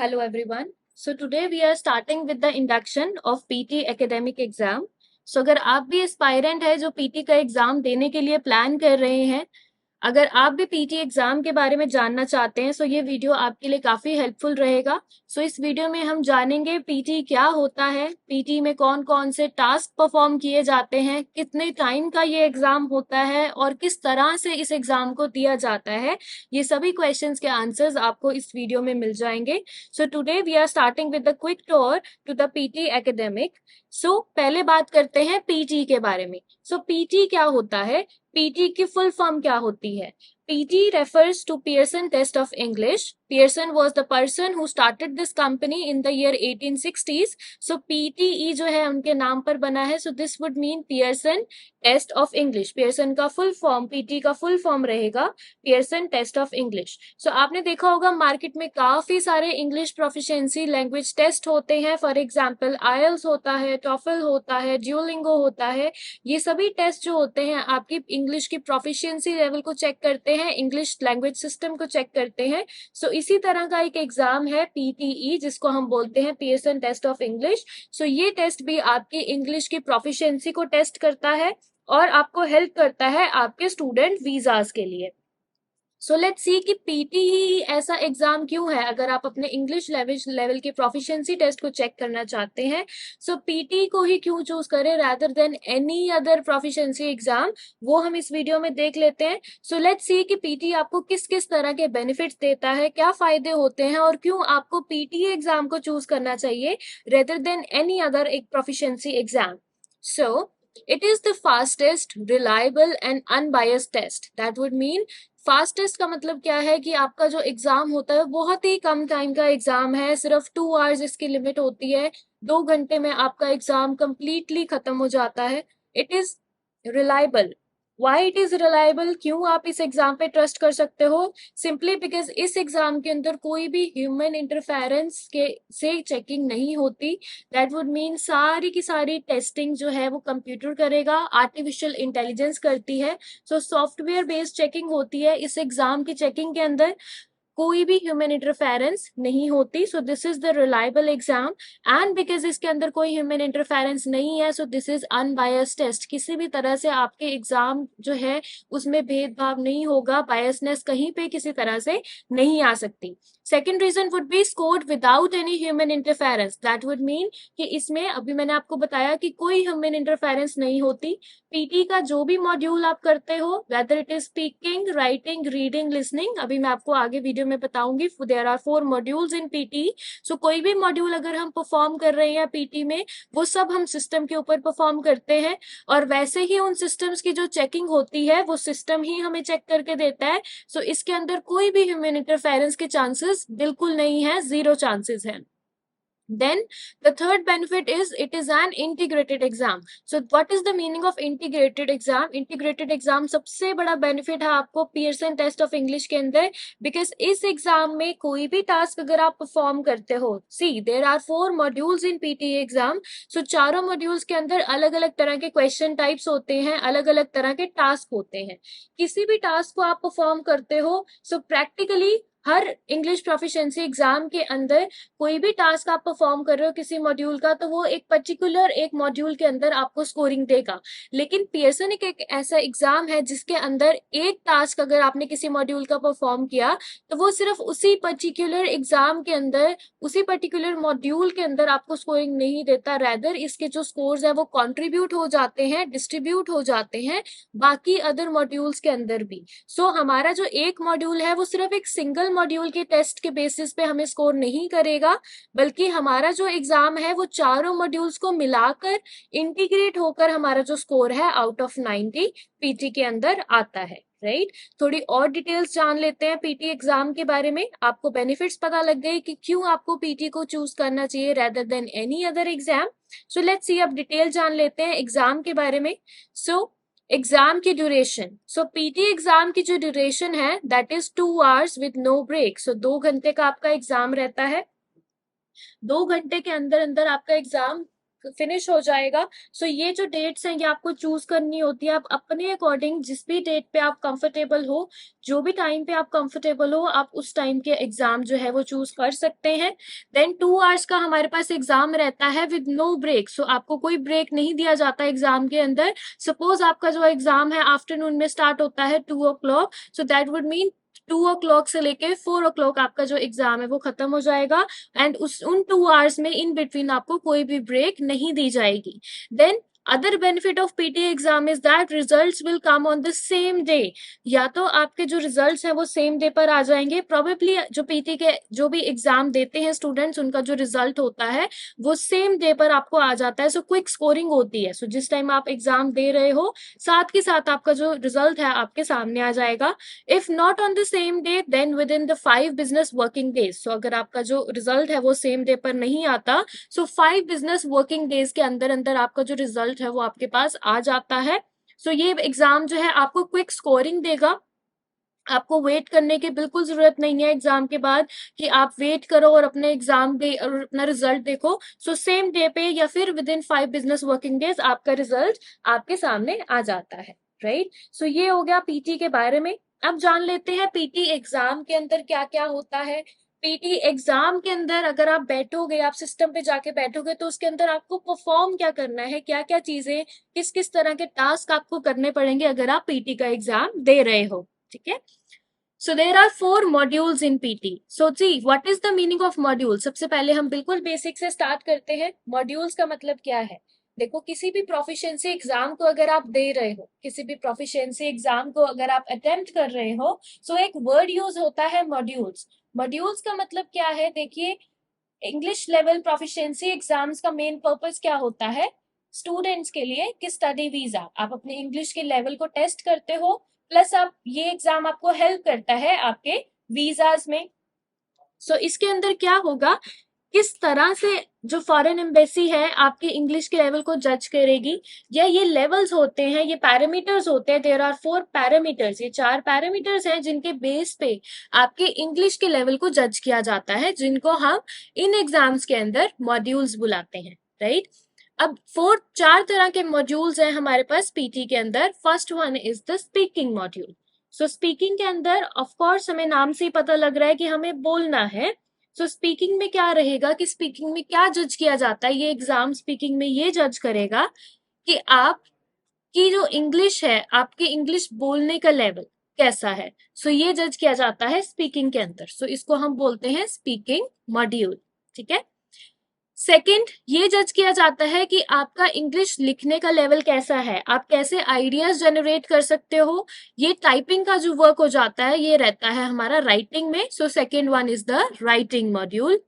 Hello everyone. So today we are starting with the induction of PT academic exam. So अगर आप भी aspirant है जो PT का एग्जाम देने के लिए प्लान कर रहे हैं, अगर आप भी पीटी एग्जाम के बारे में जानना चाहते हैं, सो ये वीडियो आपके लिए काफी हेल्पफुल रहेगा। सो इस वीडियो में हम जानेंगे पीटी क्या होता है, पीटी में कौन कौन से टास्क परफॉर्म किए जाते हैं, कितने टाइम का ये एग्जाम होता है और किस तरह से इस एग्जाम को दिया जाता है। ये सभी क्वेश्चंस के आंसर्स आपको इस वीडियो में मिल जाएंगे। So today we are starting with the quick tour to the PT academic. So पहले बात करते हैं पीटी के बारे में। सो पीटी क्या होता है, पीटी की फुल फॉर्म क्या होती है? PT refers to Pearson Test of English. Pearson was the person who started this company in the year 1860s. So PTE जो है उनके नाम पर बना है. So this would mean Pearson Test of English. Pearson का फुल फॉर्म, PT का full form रहेगा Pearson Test of English. So आपने देखा होगा मार्केट में काफी सारे इंग्लिश प्रोफिशिएंसी लैंग्वेज टेस्ट होते हैं. फॉर एग्जाम्पल IELTS होता है, TOEFL होता है, Duolingo होता है. ये सभी टेस्ट जो होते हैं आपकी इंग्लिश की प्रोफिशिएंसी लेवल को चेक करते हैं, इंग्लिश लैंग्वेज सिस्टम को चेक करते हैं. सो इसी तरह का एक एग्जाम है पीटीई, जिसको हम बोलते हैं पियर्सन टेस्ट ऑफ इंग्लिश. सो ये टेस्ट भी आपकी इंग्लिश की प्रोफिशिएंसी को टेस्ट करता है और आपको हेल्प करता है आपके स्टूडेंट वीजास के लिए. सो लेट्स सी कि पीटीई ऐसा एग्जाम क्यों है. अगर आप अपने इंग्लिश लेवल के प्रोफिशिएंसी टेस्ट को चेक करना चाहते हैं, सो पीटी को ही क्यों चूज करें rather than any other proficiency exam, वो हम इस वीडियो में देख लेते हैं. सो लेट्स सी कि पीटी आपको किस किस तरह के बेनिफिट्स देता है, क्या फायदे होते हैं और क्यों आपको पीटी एग्जाम को चूज करना चाहिए रादर देन एनी अदर एक proficiency exam. So it is the fastest, reliable and unbiased test. That would mean fastest का मतलब क्या है कि आपका जो एग्जाम होता है बहुत ही कम टाइम का एग्जाम है, सिर्फ 2 आवर्स इसकी लिमिट होती है. 2 घंटे में आपका एग्जाम कंप्लीटली खत्म हो जाता है. It is reliable. Why it is reliable, क्यों आप इस एग्जाम पे ट्रस्ट कर सकते हो? सिंपली बिकॉज इस एग्जाम के अंदर कोई भी ह्यूमन इंटरफेरेंस के से चेकिंग नहीं होती. दैट वुड मीन सारी की सारी टेस्टिंग जो है वो कंप्यूटर करेगा, आर्टिफिशियल इंटेलिजेंस करती है. सो सॉफ्टवेयर बेस्ड चेकिंग होती है इस एग्जाम की चेकिंग के अंदर, कोई भी ह्यूमन इंटरफेरेंस नहीं होती. So this is the reliable exam. And because इसके अंदर कोई ह्यूमन इंटरफेरेंस नहीं है, so this is unbiased test. किसी भी तरह से आपके एग्जाम जो है उसमें भेदभाव नहीं होगा, बायसनेस कहीं पे किसी तरह से नहीं आ सकती. Second reason would be scored without any human interference. That would mean कि इसमें अभी मैंने आपको बताया कि कोई ह्यूमन इंटरफेरेंस नहीं होती. पीटी का जो भी मॉड्यूल आप करते हो, whether it is speaking, writing, reading, listening, अभी मैं आपको आगे वीडियो में बताऊंगी. There are 4 modules in PT. So कोई भी मॉड्यूल अगर हम परफॉर्म कर रहे हैं पीटी में, वो सब हम सिस्टम के ऊपर परफॉर्म करते हैं और वैसे ही उन सिस्टम्स की जो चेकिंग होती है वो सिस्टम ही हमें चेक करके देता है. सो इसके अंदर कोई भी ह्यूमन इंटरफेरेंस के चांसेस बिल्कुल नहीं है, 0 चांसेस हैं. Then the third benefit is it is an integrated exam. So what is the meaning of integrated exam? Integrated exam सबसे बड़ा benefit है आपको Pearson Test of English के अंदर, because इस एग्जाम में कोई भी टास्क अगर आप परफॉर्म करते हो, see there are 4 modules in PT exam. So चारों मॉड्यूल्स के अंदर अलग अलग तरह के क्वेश्चन टाइप्स होते हैं, अलग अलग तरह के टास्क होते हैं. किसी भी टास्क को आप परफॉर्म करते हो, सो प्रैक्टिकली हर इंग्लिश प्रोफिशिएंसी एग्जाम के अंदर कोई भी टास्क आप परफॉर्म कर रहे हो किसी मॉड्यूल का, तो वो एक पर्टिकुलर एक मॉड्यूल के अंदर आपको स्कोरिंग देगा. लेकिन पियर्सन एक ऐसा एग्जाम है जिसके अंदर एक टास्क अगर आपने किसी मॉड्यूल का परफॉर्म किया, तो वो सिर्फ उसी पर्टिकुलर एग्जाम के अंदर, उसी पर्टिकुलर मॉड्यूल के अंदर आपको स्कोरिंग नहीं देता. रैदर इसके जो स्कोर्स है वो कॉन्ट्रीब्यूट हो जाते हैं, डिस्ट्रीब्यूट हो जाते हैं बाकी अदर मॉड्यूल्स के अंदर भी. सो हमारा जो एक मॉड्यूल है वो सिर्फ एक सिंगल मॉड्यूल के टेस्ट के बेसिस पे हमें स्कोर नहीं करेगा, बल्कि हमारा जो एग्जाम है वो चारों मॉड्यूल्स को मिलाकर इंटीग्रेट होकर हमारा जो स्कोर है आउट ऑफ 90 पीटी के अंदर आता है. राइट, थोड़ी और डिटेल्स जान लेते हैं पीटी एग्जाम के बारे में. आपको बेनिफिट्स पता लग गए कि क्यों आपको पीटी को चूज करना चाहिए rather than any other exam. So let's see, अब डिटेल जान लेते हैं एग्जाम के बारे में. सो एग्जाम की ड्यूरेशन. सो पीटी एग्जाम की जो ड्यूरेशन है that is 2 hours with no break. So 2 घंटे का आपका एग्जाम रहता है. 2 घंटे के अंदर अंदर आपका एग्जाम फिनिश हो जाएगा। सो ये जो डेट्स हैं ये आपको चूज करनी होती है, आप अपने अकॉर्डिंग जिस भी डेट पे आप कंफर्टेबल हो, जो भी टाइम पे आप कंफर्टेबल हो, आप उस टाइम के एग्जाम जो है वो चूज कर सकते हैं। देन 2 आवर्स का हमारे पास एग्जाम रहता है विद नो ब्रेक। सो आपको कोई ब्रेक नहीं दिया जाता एग्जाम के अंदर। सपोज आपका जो एग्जाम है आफ्टरनून में स्टार्ट होता है 2 o'clock, so that would mean 2 o'clock से लेके 4 o'clock आपका जो एग्जाम है वो खत्म हो जाएगा। एंड उन 2 आवर्स में इन बिटवीन आपको कोई भी ब्रेक नहीं दी जाएगी। Then other benefit of PT exam is that results will come on the same day. या तो आपके जो रिजल्ट्स हैं वो सेम डे पर आ जाएंगे, प्रोबेबली जो पीटी के जो भी एग्जाम देते हैं स्टूडेंट्स, उनका जो रिजल्ट होता है वो सेम डे पर आपको आ जाता है। सो क्विक स्कोरिंग होती है। सो जिस टाइम आप एग्जाम दे रहे हो साथ के साथ आपका जो रिजल्ट है आपके सामने आ जाएगा। If not on the same day then within the 5 business working days। So अगर आपका जो रिजल्ट है वो सेम डे पर नहीं आता, सो 5 business working days के अंदर अंदर आपका जो रिजल्ट है वो आपके पास आ जाता है। सो ये एग्जाम जो है आपको क्विक स्कोरिंग देगा। आपको वेट करने की बिल्कुल जरूरत नहीं है एग्जाम के बाद कि आप वेट करो और अपने एग्जाम दे और अपना रिजल्ट देखो। सो सेम डे पे या फिर with in 5 business working days आपका रिजल्ट आपके सामने आ जाता है, राइट। सो ये हो गया पीटी के बारे में। अब जान लेते हैं पीटी एग्जाम के अंदर क्या क्या होता है। पीटी एग्जाम के अंदर अगर आप बैठोगे, आप सिस्टम पे जाके बैठोगे, तो उसके अंदर आपको परफॉर्म क्या करना है, क्या क्या चीजें, किस किस तरह के टास्क आपको करने पड़ेंगे अगर आप पीटी का एग्जाम दे रहे हो, ठीक है। So there are 4 modules in PT. So see, what is the meaning of module? सबसे पहले हम बिल्कुल बेसिक से स्टार्ट करते हैं। मॉड्यूल्स का मतलब क्या है? देखो, किसी भी प्रोफिशिएंसी एग्जाम को अगर आप दे रहे हो, किसी भी प्रोफिशिएंसी एग्जाम को अगर आप अटेम्प्ट कर रहे हो, सो एक वर्ड यूज होता है मॉड्यूल्स। मॉड्यूल्स का मतलब क्या है? देखिए, इंग्लिश लेवल प्रोफिशिएंसी एग्जाम्स का मेन पर्पस क्या होता है स्टूडेंट्स के लिए कि स्टडी वीजा, आप अपने इंग्लिश के लेवल को टेस्ट करते हो, प्लस आप ये एग्जाम आपको हेल्प करता है आपके वीजाज में। सो इसके अंदर क्या होगा, किस तरह से जो फॉरेन एम्बेसी है आपके इंग्लिश के लेवल को जज करेगी, या ये लेवल्स होते हैं, ये पैरामीटर्स होते हैं। देयर आर 4 पैरामीटर्स, ये 4 पैरामीटर्स हैं जिनके बेस पे आपके इंग्लिश के लेवल को जज किया जाता है, जिनको हम इन एग्जाम्स के अंदर मॉड्यूल्स बुलाते हैं, राइट। अब 4 तरह के मॉड्यूल्स हैं हमारे पास पीटी के अंदर। First one is the speaking module. So speaking के अंदर ऑफ कोर्स हमें नाम से ही पता लग रहा है कि हमें बोलना है। सो स्पीकिंग में क्या रहेगा कि स्पीकिंग में क्या जज किया जाता है, ये एग्जाम स्पीकिंग में ये जज करेगा कि आप की जो इंग्लिश है, आपके इंग्लिश बोलने का लेवल कैसा है। सो ये जज किया जाता है स्पीकिंग के अंदर। सो इसको हम बोलते हैं स्पीकिंग मॉड्यूल, ठीक है। सेकंड, ये जज किया जाता है कि आपका इंग्लिश लिखने का लेवल कैसा है, आप कैसे आइडियाज जनरेट कर सकते हो। ये टाइपिंग का जो वर्क हो जाता है ये रहता है हमारा राइटिंग में। So second one is the writing module.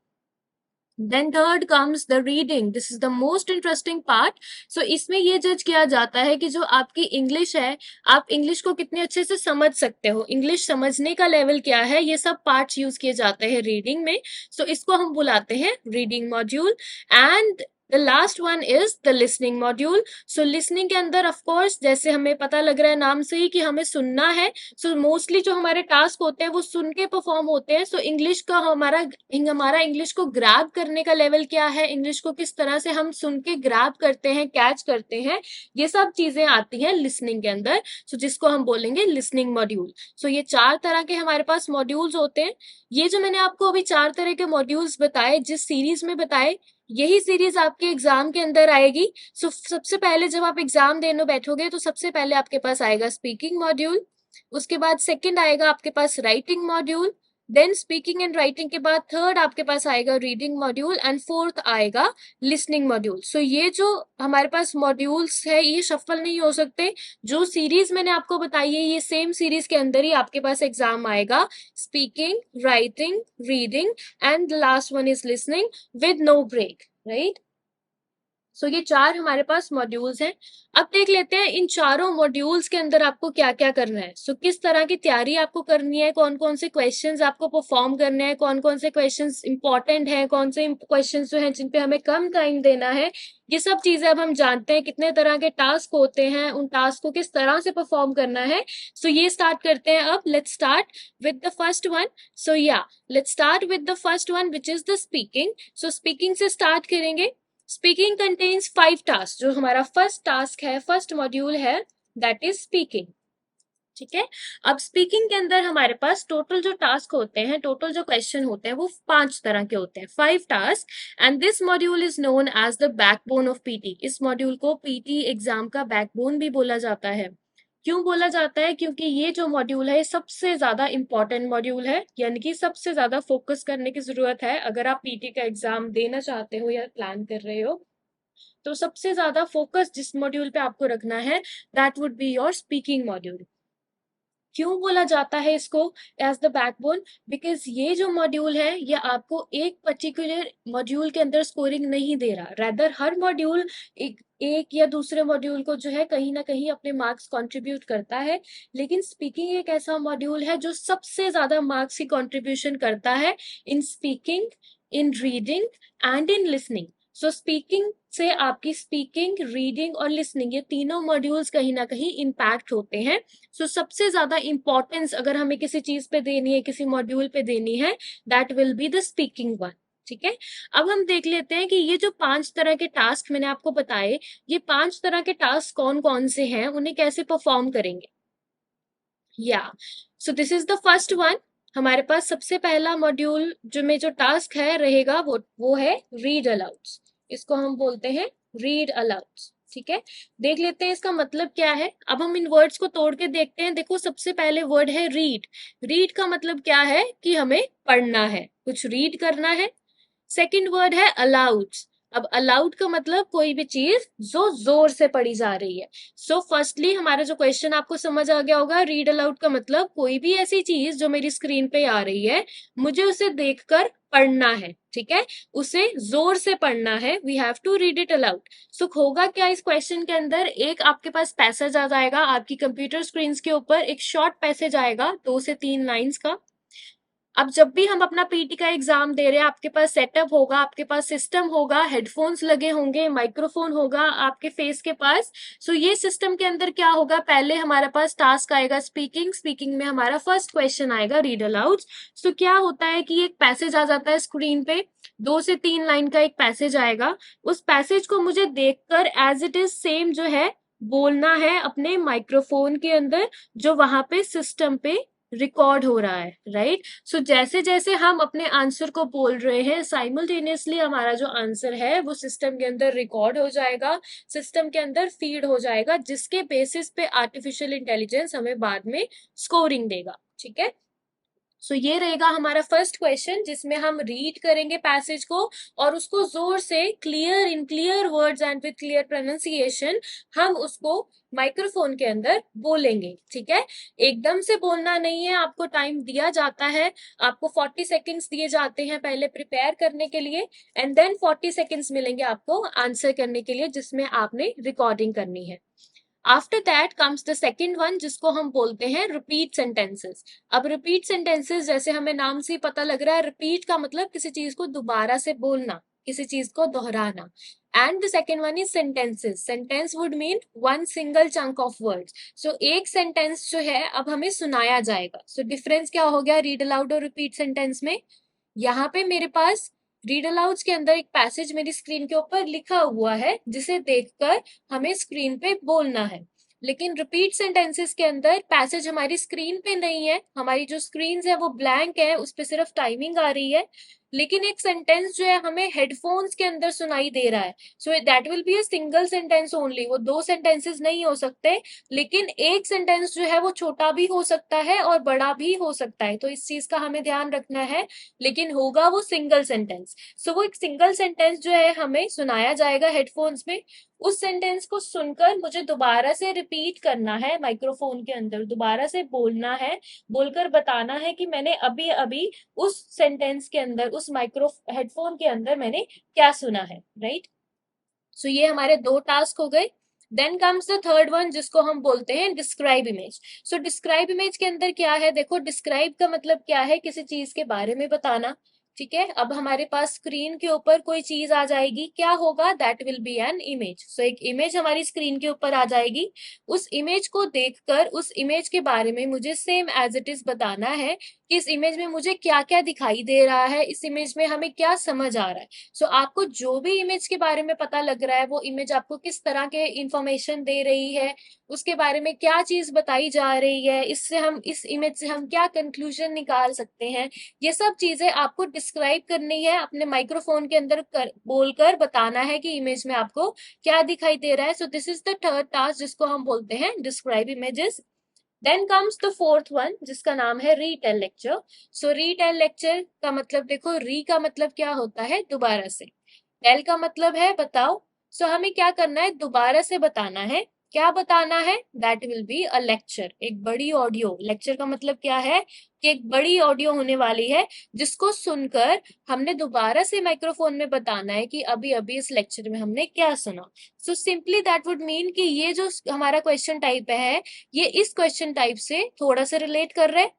Then third comes the reading, this is the most interesting part. So इसमें ये जज किया जाता है कि जो आपकी इंग्लिश है, आप इंग्लिश को कितने अच्छे से समझ सकते हो, इंग्लिश समझने का लेवल क्या है, ये सब पार्ट्स यूज किए जाते हैं रीडिंग में। सो इसको हम बुलाते हैं reading module. And the last one is the listening module. So listening के अंदर ऑफ कोर्स जैसे हमें पता लग रहा है नाम से ही कि हमें सुनना है। सो मोस्टली जो हमारे टास्क होते हैं वो सुन के परफॉर्म होते हैं। सो इंग्लिश का हमारा इंग्लिश को ग्रैब करने का लेवल क्या है, इंग्लिश को किस तरह से हम सुन के ग्रैब करते हैं, कैच करते हैं, ये सब चीजें आती हैं लिसनिंग के अंदर। सो जिसको हम बोलेंगे लिसनिंग मॉड्यूल। सो ये 4 तरह के हमारे पास मॉड्यूल्स होते हैं। ये जो मैंने आपको अभी 4 तरह के मॉड्यूल्स बताए, जिस सीरीज में बताए, यही सीरीज आपके एग्जाम के अंदर आएगी। सो सबसे पहले जब आप एग्जाम देने बैठोगे तो सबसे पहले आपके पास आएगा स्पीकिंग मॉड्यूल, उसके बाद सेकंड आएगा आपके पास writing module, then speaking and writing के बाद थर्ड आपके पास आएगा रीडिंग मॉड्यूल, एंड फोर्थ आएगा लिसनिंग मॉड्यूल। सो ये जो हमारे पास मॉड्यूल्स है ये शफल नहीं हो सकते। जो सीरीज मैंने आपको बताई है ये सेम सीरीज के अंदर ही आपके पास एग्जाम आएगा, speaking, writing, reading, and the last one is listening with no break, right. So ये 4 हमारे पास मॉड्यूल्स हैं। अब देख लेते हैं इन चारों मॉड्यूल्स के अंदर आपको क्या क्या करना है। सो किस तरह की तैयारी आपको करनी है, कौन कौन से क्वेश्चंस आपको परफॉर्म करने हैं, कौन कौन से क्वेश्चंस इंपॉर्टेंट हैं, कौन से क्वेश्चंस जो हैं जिन पे हमें कम टाइम देना है, ये सब चीजें अब हम जानते हैं। कितने तरह के टास्क होते हैं, उन टास्क को किस तरह से परफॉर्म करना है। सो ये स्टार्ट करते हैं। अब let's start with the first one. So या let's start with the first one which is the speaking. So speaking से स्टार्ट करेंगे। Speaking contains 5 task. जो हमारा फर्स्ट टास्क है, फर्स्ट मॉड्यूल है, दैट इज स्पीकिंग। ठीक है, अब स्पीकिंग के अंदर हमारे पास टोटल जो टास्क होते हैं, टोटल जो क्वेश्चन होते हैं वो 5 तरह के होते हैं, 5 task. And this module is known as the backbone of PT. इस मॉड्यूल को पीटी एग्जाम का बैकबोन भी बोला जाता है। क्यों बोला जाता है? क्योंकि ये जो मॉड्यूल है सबसे ज्यादा इंपॉर्टेंट मॉड्यूल है, यानी कि सबसे ज्यादा फोकस करने की जरूरत है अगर आप पीटी का एग्जाम देना चाहते हो या प्लान कर रहे हो। तो सबसे ज्यादा फोकस जिस मॉड्यूल पे आपको रखना है, that would be your speaking module. क्यों बोला जाता है इसको एज द बैकबोन? बिकॉज ये जो मॉड्यूल है ये आपको एक पर्टिकुलर मॉड्यूल के अंदर स्कोरिंग नहीं दे रहा, रेदर हर मॉड्यूल एक या दूसरे मॉड्यूल को जो है कहीं ना कहीं अपने मार्क्स कंट्रीब्यूट करता है, लेकिन स्पीकिंग एक ऐसा मॉड्यूल है जो सबसे ज्यादा मार्क्स की कंट्रीब्यूशन करता है in speaking, in reading and in listening. So speaking से आपकी स्पीकिंग, रीडिंग और लिसनिंग, ये तीनों मॉड्यूल्स कहीं ना कहीं इम्पैक्ट होते हैं। सो सबसे ज्यादा इंपॉर्टेंस अगर हमें किसी चीज पे देनी है, किसी मॉड्यूल पे देनी है, that will be the speaking one. ठीक है, अब हम देख लेते हैं कि ये जो 5 तरह के टास्क मैंने आपको बताए, ये 5 तरह के टास्क कौन कौन से हैं, उन्हें कैसे परफॉर्म करेंगे। या सो this is the first one. हमारे पास सबसे पहला मॉड्यूल जो में जो टास्क है रहेगा वो है रीड अलाउड। इसको हम बोलते हैं रीड अलाउड। ठीक है, देख लेते हैं इसका मतलब क्या है। अब हम इन वर्ड्स को तोड़ के देखते हैं। देखो, सबसे पहले वर्ड है रीड। रीड का मतलब क्या है कि हमें पढ़ना है, कुछ रीड करना है। सेकंड वर्ड है अलाउड। अब अलाउड का मतलब कोई भी चीज जो जोर से पढ़ी जा रही है। सो फर्स्टली हमारा जो क्वेश्चन आपको समझ आ गया होगा, रीड अलाउड का मतलब कोई भी ऐसी चीज जो मेरी स्क्रीन पे आ रही है, मुझे उसे देखकर पढ़ना है। ठीक है, उसे जोर से पढ़ना है, we have to read it aloud. So होगा क्या इस क्वेश्चन के अंदर, एक आपके पास पैसेज आ जाएगा आपकी कंप्यूटर स्क्रीन के ऊपर, एक शॉर्ट पैसेज आएगा 2 से 3 लाइंस का। अब जब भी हम अपना पीटी का एग्जाम दे रहे हैं, आपके पास सेटअप होगा, आपके पास सिस्टम होगा, हेडफोन्स लगे होंगे, माइक्रोफोन होगा आपके फेस के पास। सो ये सिस्टम के अंदर क्या होगा, पहले हमारे पास टास्क आएगा स्पीकिंग। स्पीकिंग में हमारा फर्स्ट क्वेश्चन आएगा रीड अलाउड। सो क्या होता है कि एक पैसेज आ जाता है स्क्रीन पे, 2 से 3 लाइन का एक पैसेज आएगा। उस पैसेज को मुझे देखकर एज इट इज सेम जो है बोलना है अपने माइक्रोफोन के अंदर, जो वहां पे सिस्टम पे रिकॉर्ड हो रहा है। राइट, सो जैसे जैसे हम अपने आंसर को बोल रहे हैं, साइमल्टेनियसली हमारा जो आंसर है वो सिस्टम के अंदर रिकॉर्ड हो जाएगा, सिस्टम के अंदर फीड हो जाएगा, जिसके बेसिस पे आर्टिफिशियल इंटेलिजेंस हमें बाद में स्कोरिंग देगा। ठीक है, सो ये रहेगा हमारा फर्स्ट क्वेश्चन, जिसमें हम रीड करेंगे पैसेज को और उसको जोर से clear, in clear words and with clear pronunciation हम उसको माइक्रोफोन के अंदर बोलेंगे। ठीक है, एकदम से बोलना नहीं है, आपको टाइम दिया जाता है, आपको 40 सेकेंड्स दिए जाते हैं पहले प्रिपेयर करने के लिए, एंड देन 40 सेकेंड्स मिलेंगे आपको आंसर करने के लिए, जिसमें आपने रिकॉर्डिंग करनी है। After that comes the second one, जिसको हम बोलते हैं रिपीट सेंटेंसेस। अब रिपीट सेंटेंसेस, जैसे हमें नाम से ही पता लग रहा है, रिपीट का मतलब किसी चीज को दोबारा से बोलना, किसी चीज को दोहराना। And the second one is sentences. Sentence would mean one single chunk of words. So एक सेंटेंस जो है अब हमें सुनाया जाएगा। सो डिफरेंस क्या हो गया रीड अलाउड और रिपीट सेंटेंस में? यहाँ पे मेरे पास रीड अलाउड के अंदर एक पैसेज मेरी स्क्रीन के ऊपर लिखा हुआ है, जिसे देखकर हमें स्क्रीन पे बोलना है। लेकिन रिपीट सेंटेंसेस के अंदर पैसेज हमारी स्क्रीन पे नहीं है, हमारी जो स्क्रीन है वो ब्लैंक है, उस पर सिर्फ टाइमिंग आ रही है, लेकिन एक सेंटेंस जो है हमें हेडफोन्स के अंदर सुनाई दे रहा है। So that will be a single sentence only. वो 2 सेंटेंसेस नहीं हो सकते, लेकिन एक सेंटेंस जो है वो छोटा भी हो सकता है और बड़ा भी हो सकता है, तो इस चीज का हमें ध्यान रखना है, लेकिन होगा वो सिंगल सेंटेंस। सो वो एक सिंगल सेंटेंस जो है हमें सुनाया जाएगा हेडफोन्स में। उस सेंटेंस को सुनकर मुझे दोबारा से रिपीट करना है, माइक्रोफोन के अंदर दोबारा से बोलना है, बोलकर बताना है कि मैंने अभी अभी उस सेंटेंस के अंदर, उस माइक्रो हेडफोन के अंदर मैंने क्या सुना है। राइट, सो ये हमारे 2 टास्क हो गए। Then comes the third one, जिसको हम बोलते हैं describe image. So describe image के अंदर क्या है, देखो डिस्क्राइब का मतलब क्या है, किसी चीज के बारे में बताना। ठीक है, अब हमारे पास स्क्रीन के ऊपर कोई चीज आ जाएगी, क्या होगा, that will be an image. So एक इमेज हमारी स्क्रीन के ऊपर आ जाएगी, उस इमेज को देखकर उस इमेज के बारे में मुझे सेम एज इट इज बताना है कि इस इमेज में मुझे क्या क्या दिखाई दे रहा है, इस इमेज में हमें क्या समझ आ रहा है। सो आपको जो भी इमेज के बारे में पता लग रहा है, वो इमेज आपको किस तरह के इंफॉर्मेशन दे रही है, उसके बारे में क्या चीज बताई जा रही है, इससे हम इस इमेज से हम क्या कंक्लूजन निकाल सकते हैं, ये सब चीजें आपको डिस्क्राइब करनी है, अपने माइक्रोफोन के अंदर बोलकर बताना है कि इमेज में आपको क्या दिखाई दे रहा है। So this is the third task जिसको हम बोलते हैं describe images. Then comes the fourth one जिसका नाम है retell lecture. So retell lecture का मतलब देखो, री का मतलब क्या होता है, दोबारा से, टेल का मतलब है बताओ। सो हमें क्या करना है, दोबारा से बताना है। क्या बताना है, that will be a lecture, एक बड़ी ऑडियो। लेक्चर का मतलब क्या है कि एक बड़ी ऑडियो होने वाली है जिसको सुनकर हमने दोबारा से माइक्रोफोन में बताना है कि अभी अभी इस लेक्चर में हमने क्या सुना। So simply that would mean कि ये जो हमारा क्वेश्चन टाइप है, ये इस क्वेश्चन टाइप से थोड़ा सा रिलेट कर रहा है।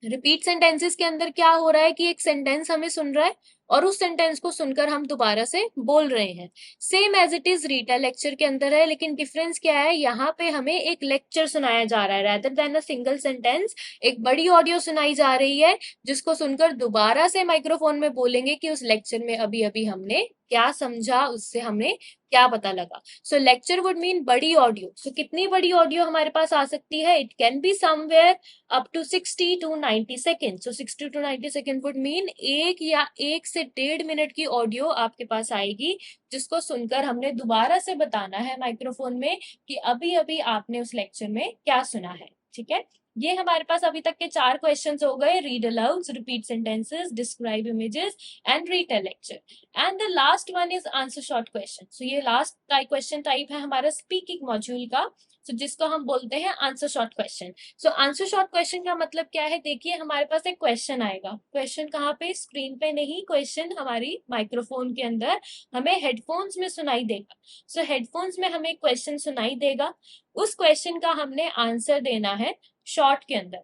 रिपीट सेंटेंसेस के अंदर क्या हो रहा है कि एक सेंटेंस हमें सुन रहा है और उस सेंटेंस को सुनकर हम दोबारा से बोल रहे हैं। Same as it is retell lecture के अंदर है, लेकिन डिफरेंस क्या है, यहाँ पे हमें एक लेक्चर सुनाया जा रहा है rather than a single sentence. एक बड़ी ऑडियो सुनाई जा रही है जिसको सुनकर दोबारा से माइक्रोफोन में बोलेंगे कि उस लेक्चर में अभी अभी हमने क्या समझा, उससे हमें क्या पता लगा। सो लेक्चर वुड मीन बड़ी ऑडियो। सो कितनी बड़ी ऑडियो हमारे पास आ सकती है, it can be somewhere up to 60 to 90 seconds. So 60 to 90 second would mean 1 या 1 से 1.5 मिनट की ऑडियो आपके पास आएगी जिसको सुनकर हमने दोबारा से बताना है माइक्रोफोन में कि अभी अभी आपने उस लेक्चर में क्या सुना है। ठीक है, ये हमारे पास अभी तक के 4 क्वेश्चंस हो गए, read aloud, repeat sentences, describe images and retell lecture. And the last one is answer short question. So ये लास्ट क्वेश्चन टाइप है हमारा स्पीकिंग मॉड्यूल का, जिसको हम बोलते हैं answer short question. So answer short question का मतलब क्या है, देखिए हमारे पास एक क्वेश्चन आएगा, क्वेश्चन कहाँ पे, स्क्रीन पे नहीं, क्वेश्चन हमारी माइक्रोफोन के अंदर हमें हेडफोन्स में सुनाई देगा। सो हेडफोन्स में हमें क्वेश्चन सुनाई देगा, उस क्वेश्चन का हमने आंसर देना है शॉर्ट के अंदर।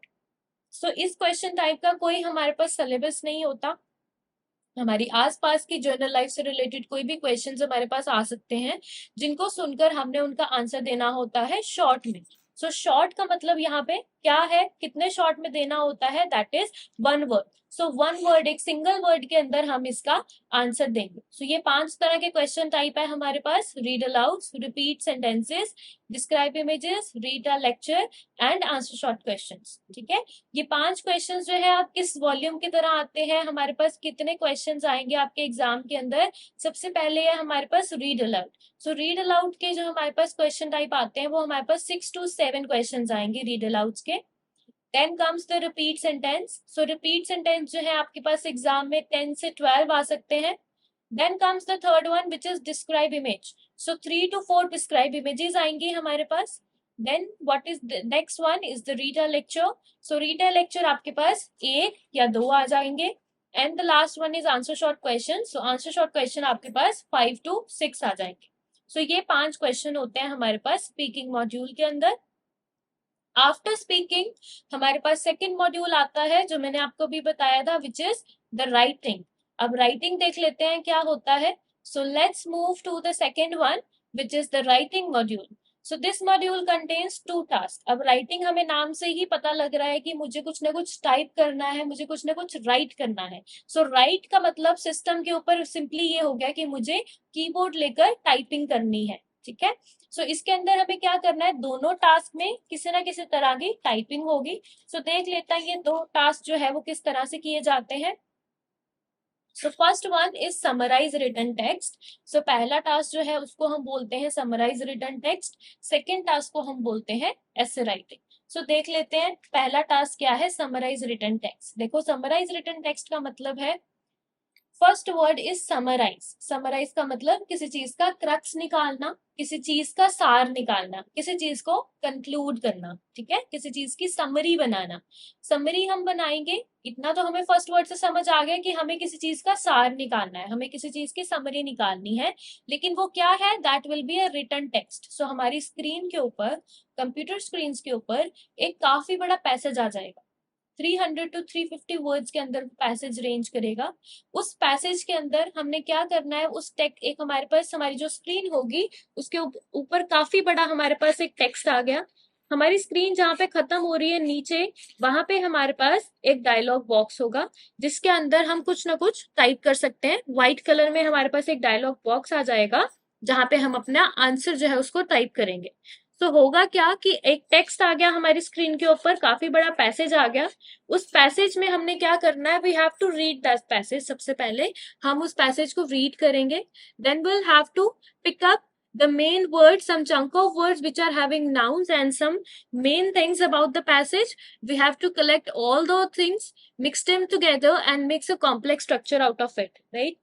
सो इस क्वेश्चन टाइप का कोई हमारे पास सिलेबस नहीं होता, हमारी आसपास की जनरल लाइफ से रिलेटेड कोई भी क्वेश्चंस हमारे पास आ सकते हैं जिनको सुनकर हमने उनका आंसर देना होता है शॉर्ट में। सो शॉर्ट का मतलब यहाँ पे क्या है, कितने शॉर्ट में देना होता है, that is 1 word. So 1 word, एक सिंगल वर्ड के अंदर हम इसका आंसर देंगे। सो ये 5 तरह के क्वेश्चन टाइप है हमारे पास, read aloud, repeat sentences, describe images, read a lecture and answer short questions. ठीक है, ये 5 क्वेश्चंस जो है आप किस वॉल्यूम की तरह आते हैं, हमारे पास कितने क्वेश्चंस आएंगे आपके एग्जाम के अंदर। सबसे पहले है हमारे पास read aloud. So read aloud के जो हमारे पास क्वेश्चन टाइप आते हैं वो हमारे पास 6 to 7 क्वेश्चंस आएंगे रीड अलाउड के। Then comes the repeat sentence. So repeat sentence जो है आपके पास एग्जाम में 10 से 12 आ सकते हैं। Then comes the third one which is describe image. So 3 to 4 describe images आएंगी हमारे पास। Then what is the next one is the reader lecture. So reader lecture आपके पास 1 या 2 आ जाएंगे। And the last one is answer short question. So answer short question आपके पास 5 to 6 आ जाएंगे। सो ये 5 क्वेश्चन होते हैं हमारे पास स्पीकिंग मॉड्यूल के अंदर। आफ्टर स्पीकिंग हमारे पास सेकेंड मॉड्यूल आता है जो मैंने आपको भी बताया था, विच इज द राइटिंग। अब राइटिंग देख लेते हैं क्या होता है। So let's move to the second one which is the writing module. So this module contains 2 task. अब राइटिंग हमें नाम से ही पता लग रहा है कि मुझे कुछ ना कुछ टाइप करना है, मुझे कुछ ना कुछ राइट करना है। सो राइट का मतलब सिस्टम के ऊपर सिंपली ये हो गया कि मुझे कीबोर्ड लेकर टाइपिंग करनी है। ठीक है, सो इसके अंदर हमें क्या करना है, दोनों टास्क में किसी ना किसी तरह की टाइपिंग होगी। सो देख लेते हैं ये 2 टास्क जो है वो किस तरह से किए जाते हैं। So first one is summarize written text. So पहला टास्क जो है उसको हम बोलते हैं summarize written text, second task को हम बोलते हैं एसे राइटिंग। सो देख लेते हैं पहला टास्क क्या है, समराइज रिटन टेक्स्ट। देखो समराइज रिटन टेक्स्ट का मतलब है, first word is summarise. Summarise का मतलब किसी चीज का क्रक्स निकालना, किसी चीज का सार निकालना, किसी चीज को कंक्लूड करना। ठीक है, किसी चीज की समरी बनाना। समरी हम बनाएंगे, इतना तो हमें फर्स्ट वर्ड से समझ आ गया कि हमें किसी चीज का सार निकालना है, हमें किसी चीज की समरी निकालनी है। लेकिन वो क्या है, that will be a written text. So हमारी स्क्रीन के ऊपर, कंप्यूटर स्क्रीन के ऊपर एक काफी बड़ा पैसेज आ जाएगा, 300 to 350 वर्ड्स के अंदर पैसेज रेंज करेगा। उस पैसेज के अंदर हमने क्या करना है, उस टेक्स्ट, एक हमारे पास हमारी जो स्क्रीन होगी उसके ऊपर काफी बड़ा हमारे पास एक टेक्स्ट आ गया। हमारी स्क्रीन जहाँ पे खत्म हो रही है नीचे, वहां पे हमारे पास एक डायलॉग बॉक्स होगा जिसके अंदर हम कुछ ना कुछ टाइप कर सकते हैं। व्हाइट कलर में हमारे पास एक डायलॉग बॉक्स आ जाएगा जहां पे हम अपना आंसर जो है उसको टाइप करेंगे। तो होगा क्या कि एक टेक्स्ट आ गया हमारी स्क्रीन के ऊपर, काफी बड़ा पैसेज आ गया। उस पैसेज में हमने क्या करना है, we have to read that passage. सबसे पहले हम उस पैसेज को रीड करेंगे, then we'll have to pick up the main words, some chunk of words which are having nouns and some main things about the passage. We have to collect all those things, mix them together and makes a complex structure out of it, right?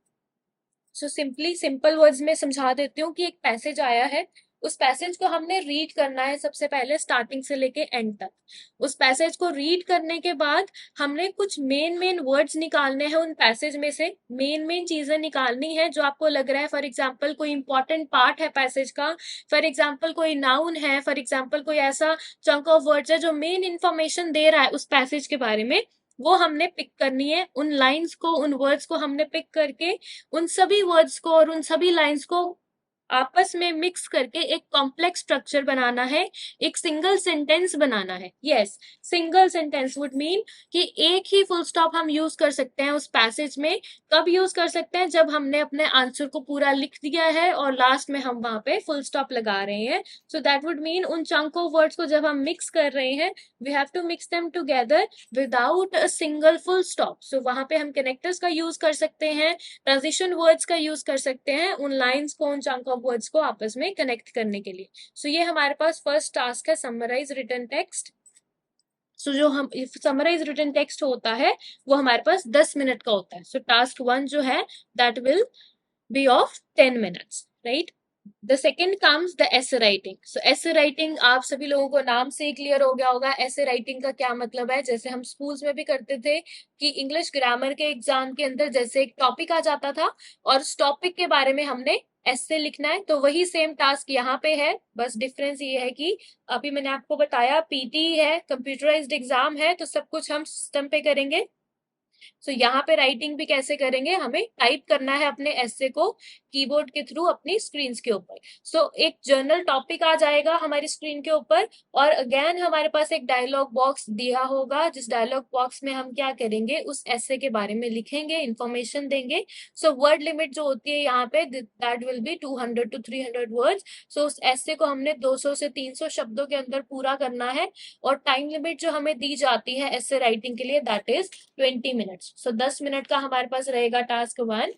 So simply simple words में समझा देती हूँ कि एक passage आया है, उस passage को हमने रीड करना है सबसे पहले स्टार्टिंग से लेके एंड तक। उस पैसेज को रीड करने के बाद हमने कुछ मेन वर्ड्स निकालने हैं उन पैसेज में से, मेन चीजें निकालनी है जो आपको लग रहा है। फॉर एग्जाम्पल कोई इंपॉर्टेंट पार्ट है पैसेज का, फॉर एग्जाम्पल कोई नाउन है, फॉर एग्जाम्पल कोई ऐसा चंक ऑफ वर्ड्स है जो मेन इंफॉर्मेशन दे रहा है उस पैसेज के बारे में, वो हमने पिक करनी है। उन लाइंस को, उन वर्ड्स को हमने पिक करके उन सभी वर्ड्स को और उन सभी लाइंस को आपस में मिक्स करके एक कॉम्प्लेक्स स्ट्रक्चर बनाना है, एक सिंगल सेंटेंस बनाना है। Yes, single sentence would mean कि एक ही फुल स्टॉप हम यूज कर सकते हैं उस पैसेज में। कब यूज कर सकते हैं? जब हमने अपने आंसर को पूरा लिख दिया है और लास्ट में हम वहां पे फुल स्टॉप लगा रहे हैं। सो दैट वुड मीन उन चंक ऑफ वर्ड्स को जब हम मिक्स कर रहे हैं, we have to mix them together without a single full stop. So वहां पे हम कनेक्टर्स का यूज कर सकते हैं, ट्रांजिशन वर्ड्स का यूज कर सकते हैं उन लाइंस को, उन चंक ऑफ वर्ड्स को आपस में कनेक्ट करने के लिए। सो ये हमारे पास फर्स्ट टास्क है, समराइज रिटन टेक्स्ट। सो जो हम समराइज रिटन टेक्स्ट होता है वो हमारे पास 10 मिनट का होता है। सो टास्क 1 जो है that will B of 10 minutes, right? The second comes the essay writing. So essay writing आप सभी लोगों को नाम से ही क्लियर हो गया होगा एसे राइटिंग का क्या मतलब है। जैसे हम स्कूल्स में भी करते थे कि इंग्लिश ग्रामर के एग्जाम के अंदर जैसे एक टॉपिक आ जाता था और उस टॉपिक के बारे में हमने ऐसे लिखना है, तो वही सेम टास्क यहाँ पे है। बस डिफरेंस ये है कि अभी मैंने आपको बताया पीटी है, कंप्यूटराइज्ड एग्जाम है, तो सब कुछ हम सिस्टम पे करेंगे। सो यहाँ पे राइटिंग भी कैसे करेंगे, हमें टाइप करना है अपने एसे को कीबोर्ड के थ्रू अपनी स्क्रीन के ऊपर। सो एक जर्नल टॉपिक आ जाएगा हमारी स्क्रीन के ऊपर और अगेन हमारे पास एक डायलॉग बॉक्स दिया होगा, जिस डायलॉग बॉक्स में हम क्या करेंगे, उस एसे के बारे में लिखेंगे, इंफॉर्मेशन देंगे। सो वर्ड लिमिट जो होती है यहाँ पे that will be 200 to 300 words. So उस एसे को हमने 200 से 300 शब्दों के अंदर पूरा करना है और टाइम लिमिट जो हमें दी जाती है एसे राइटिंग के लिए that is 20 minutes. So 10 minute का हमारे पास रहेगा टास्क 1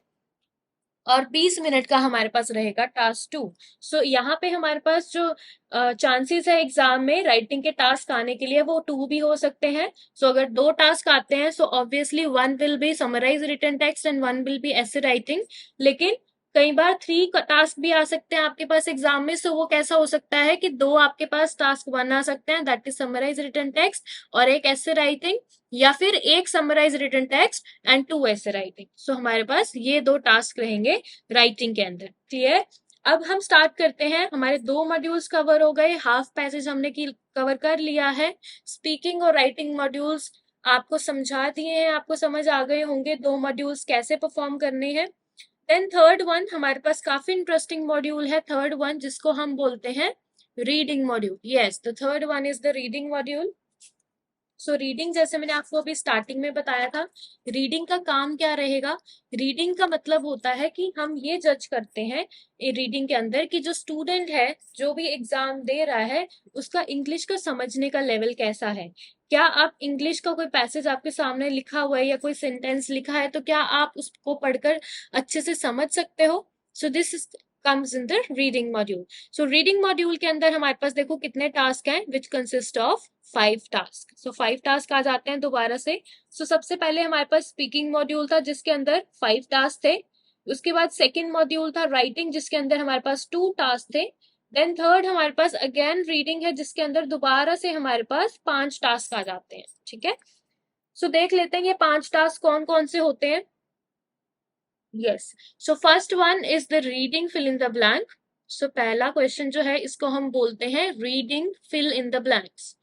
और 20 मिनट का हमारे पास रहेगा टास्क 2। सो यहाँ पे हमारे पास जो चांसेस है एग्जाम में राइटिंग के टास्क आने के लिए वो 2 भी हो सकते हैं। सो अगर 2 टास्क आते हैं so obviously 1 will be summarise written text and 1 will be essay writing. लेकिन कई बार 3 टास्क भी आ सकते हैं आपके पास एग्जाम में। सो वो कैसा हो सकता है कि 2 आपके पास टास्क 1 आ सकते हैं that is summarize written text और एक एसे राइटिंग, या फिर एक summarize written text and 2 essay writing. So हमारे पास ये 2 टास्क रहेंगे राइटिंग के अंदर। क्लियर? अब हम स्टार्ट करते हैं। हमारे 2 मॉड्यूल्स कवर हो गए, हाफ पैसेज हमने कवर कर लिया है। स्पीकिंग और राइटिंग मॉड्यूल्स आपको समझा दिए हैं, आपको समझ आ गए होंगे 2 मॉड्यूल्स कैसे परफॉर्म करने हैं। देन थर्ड वन हमारे पास काफी इंटरेस्टिंग मॉड्यूल है, थर्ड वन, जिसको हम बोलते हैं reading module. Yes, the third one is the reading module. So reading जैसे मैंने आपको अभी स्टार्टिंग में बताया था, रीडिंग का काम क्या रहेगा? रीडिंग का मतलब होता है कि हम ये जज करते हैं रीडिंग के अंदर कि जो स्टूडेंट है, जो भी एग्जाम दे रहा है, उसका इंग्लिश का समझने का लेवल कैसा है। क्या आप इंग्लिश का कोई पैसेज आपके सामने लिखा हुआ है या कोई सेंटेंस लिखा है तो क्या आप उसको पढ़कर अच्छे से समझ सकते हो? सो this is comes in the reading module. So reading module के अंदर हमारे पास देखो कितने टास्क हैं, which consist of 5 task. So 5 task आ जाते हैं दोबारा से। सो सबसे पहले हमारे पास स्पीकिंग मॉड्यूल था जिसके अंदर 5 टास्क थे। उसके बाद सेकेंड मॉड्यूल था राइटिंग जिसके अंदर हमारे पास 2 टास्क थे। देन थर्ड हमारे पास अगेन रीडिंग है जिसके अंदर दोबारा से हमारे पास 5 टास्क आ जाते हैं। ठीक है, सो देख लेते हैं ये 5 टास्क कौन कौन से होते हैं। Yes, so first one is the reading fill in the blank. So पहला क्वेश्चन जो है इसको हम बोलते हैं reading fill in the blanks.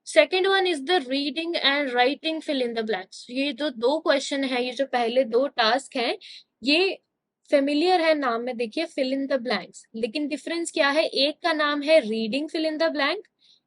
Second one is the reading and writing fill in the blanks. ये जो 2 क्वेश्चन है, ये जो पहले 2 टास्क हैं, ये फेमिलियर है नाम में, देखिए फिल इन द ब्लैंक्स, लेकिन डिफरेंस क्या है? एक का नाम है reading fill in the blank,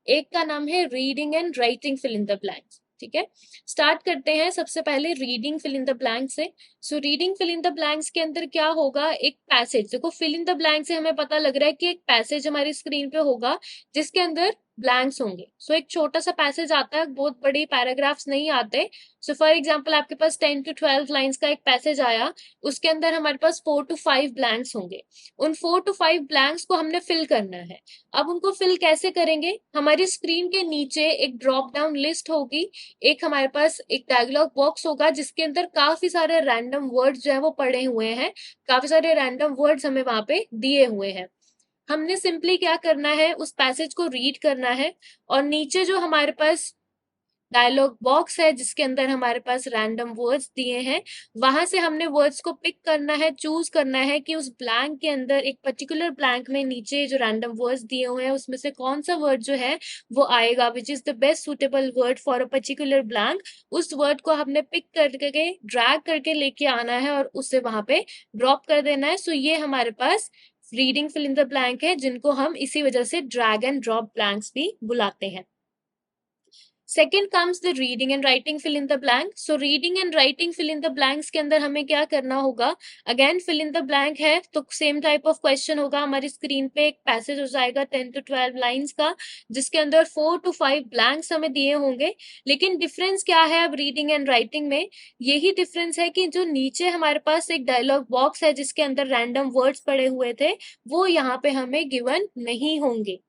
एक का नाम है reading and writing fill in the blanks. ठीक है, स्टार्ट करते हैं सबसे पहले reading fill in the blank से। So reading fill in the blanks के अंदर क्या होगा, एक पैसेज, देखो फिल इन द ब्लैंक से हमें पता लग रहा है कि एक पैसेज हमारी स्क्रीन पे होगा जिसके अंदर ब्लैंक्स होंगे। सो एक छोटा सा पैसेज आता है, बहुत बड़ी पैराग्राफ्स नहीं आते। सो फॉर एग्जाम्पल आपके पास 10 to 12 लाइन्स का एक पैसेज आया, उसके अंदर हमारे पास 4 to 5 ब्लैंक्स होंगे। उन 4 to 5 ब्लैंक्स को हमने फिल करना है। अब उनको फिल कैसे करेंगे, हमारी स्क्रीन के नीचे एक ड्रॉप डाउन लिस्ट होगी, एक हमारे पास एक डायलॉग बॉक्स होगा जिसके अंदर काफी सारे रैंडम वर्ड्स जो है वो पड़े हुए हैं, काफी सारे रैंडम वर्ड्स हमें वहां पे दिए हुए हैं। हमने सिंपली क्या करना है, उस पैसेज को रीड करना है और नीचे जो हमारे पास डायलॉग बॉक्स है जिसके अंदर हमारे पास रैंडम वर्ड्स दिए हैं, वहां से हमने वर्ड्स को पिक करना है, चूज करना है कि उस ब्लैंक के अंदर, एक पर्टिकुलर ब्लैंक में नीचे जो रैंडम वर्ड्स दिए हुए हैं उसमें से कौन सा वर्ड जो है वो आएगा, विच is the best suitable word for a particular blank. उस वर्ड को हमने पिक करके ड्रैग करके लेके आना है और उसे वहां पे ड्रॉप कर देना है। सो ये हमारे पास reading fill in the blank है, जिनको हम इसी वजह से ड्रैग एंड ड्रॉप ब्लैंक्स भी बुलाते हैं। Second comes the reading and writing fill in the blank. So reading and writing fill in the blanks के अंदर हमें क्या करना होगा, again fill in the blank है तो सेम टाइप ऑफ क्वेश्चन होगा, हमारी स्क्रीन पे एक पैसेज हो जाएगा 10 to 12 लाइन्स का जिसके अंदर 4 to 5 ब्लैंक्स हमें दिए होंगे। लेकिन डिफरेंस क्या है अब रीडिंग एंड राइटिंग में, यही डिफरेंस है कि जो नीचे हमारे पास एक डायलॉग बॉक्स है जिसके अंदर रैंडम वर्ड्स पड़े हुए थे वो यहाँ पे हमें गिवन नहीं होंगे।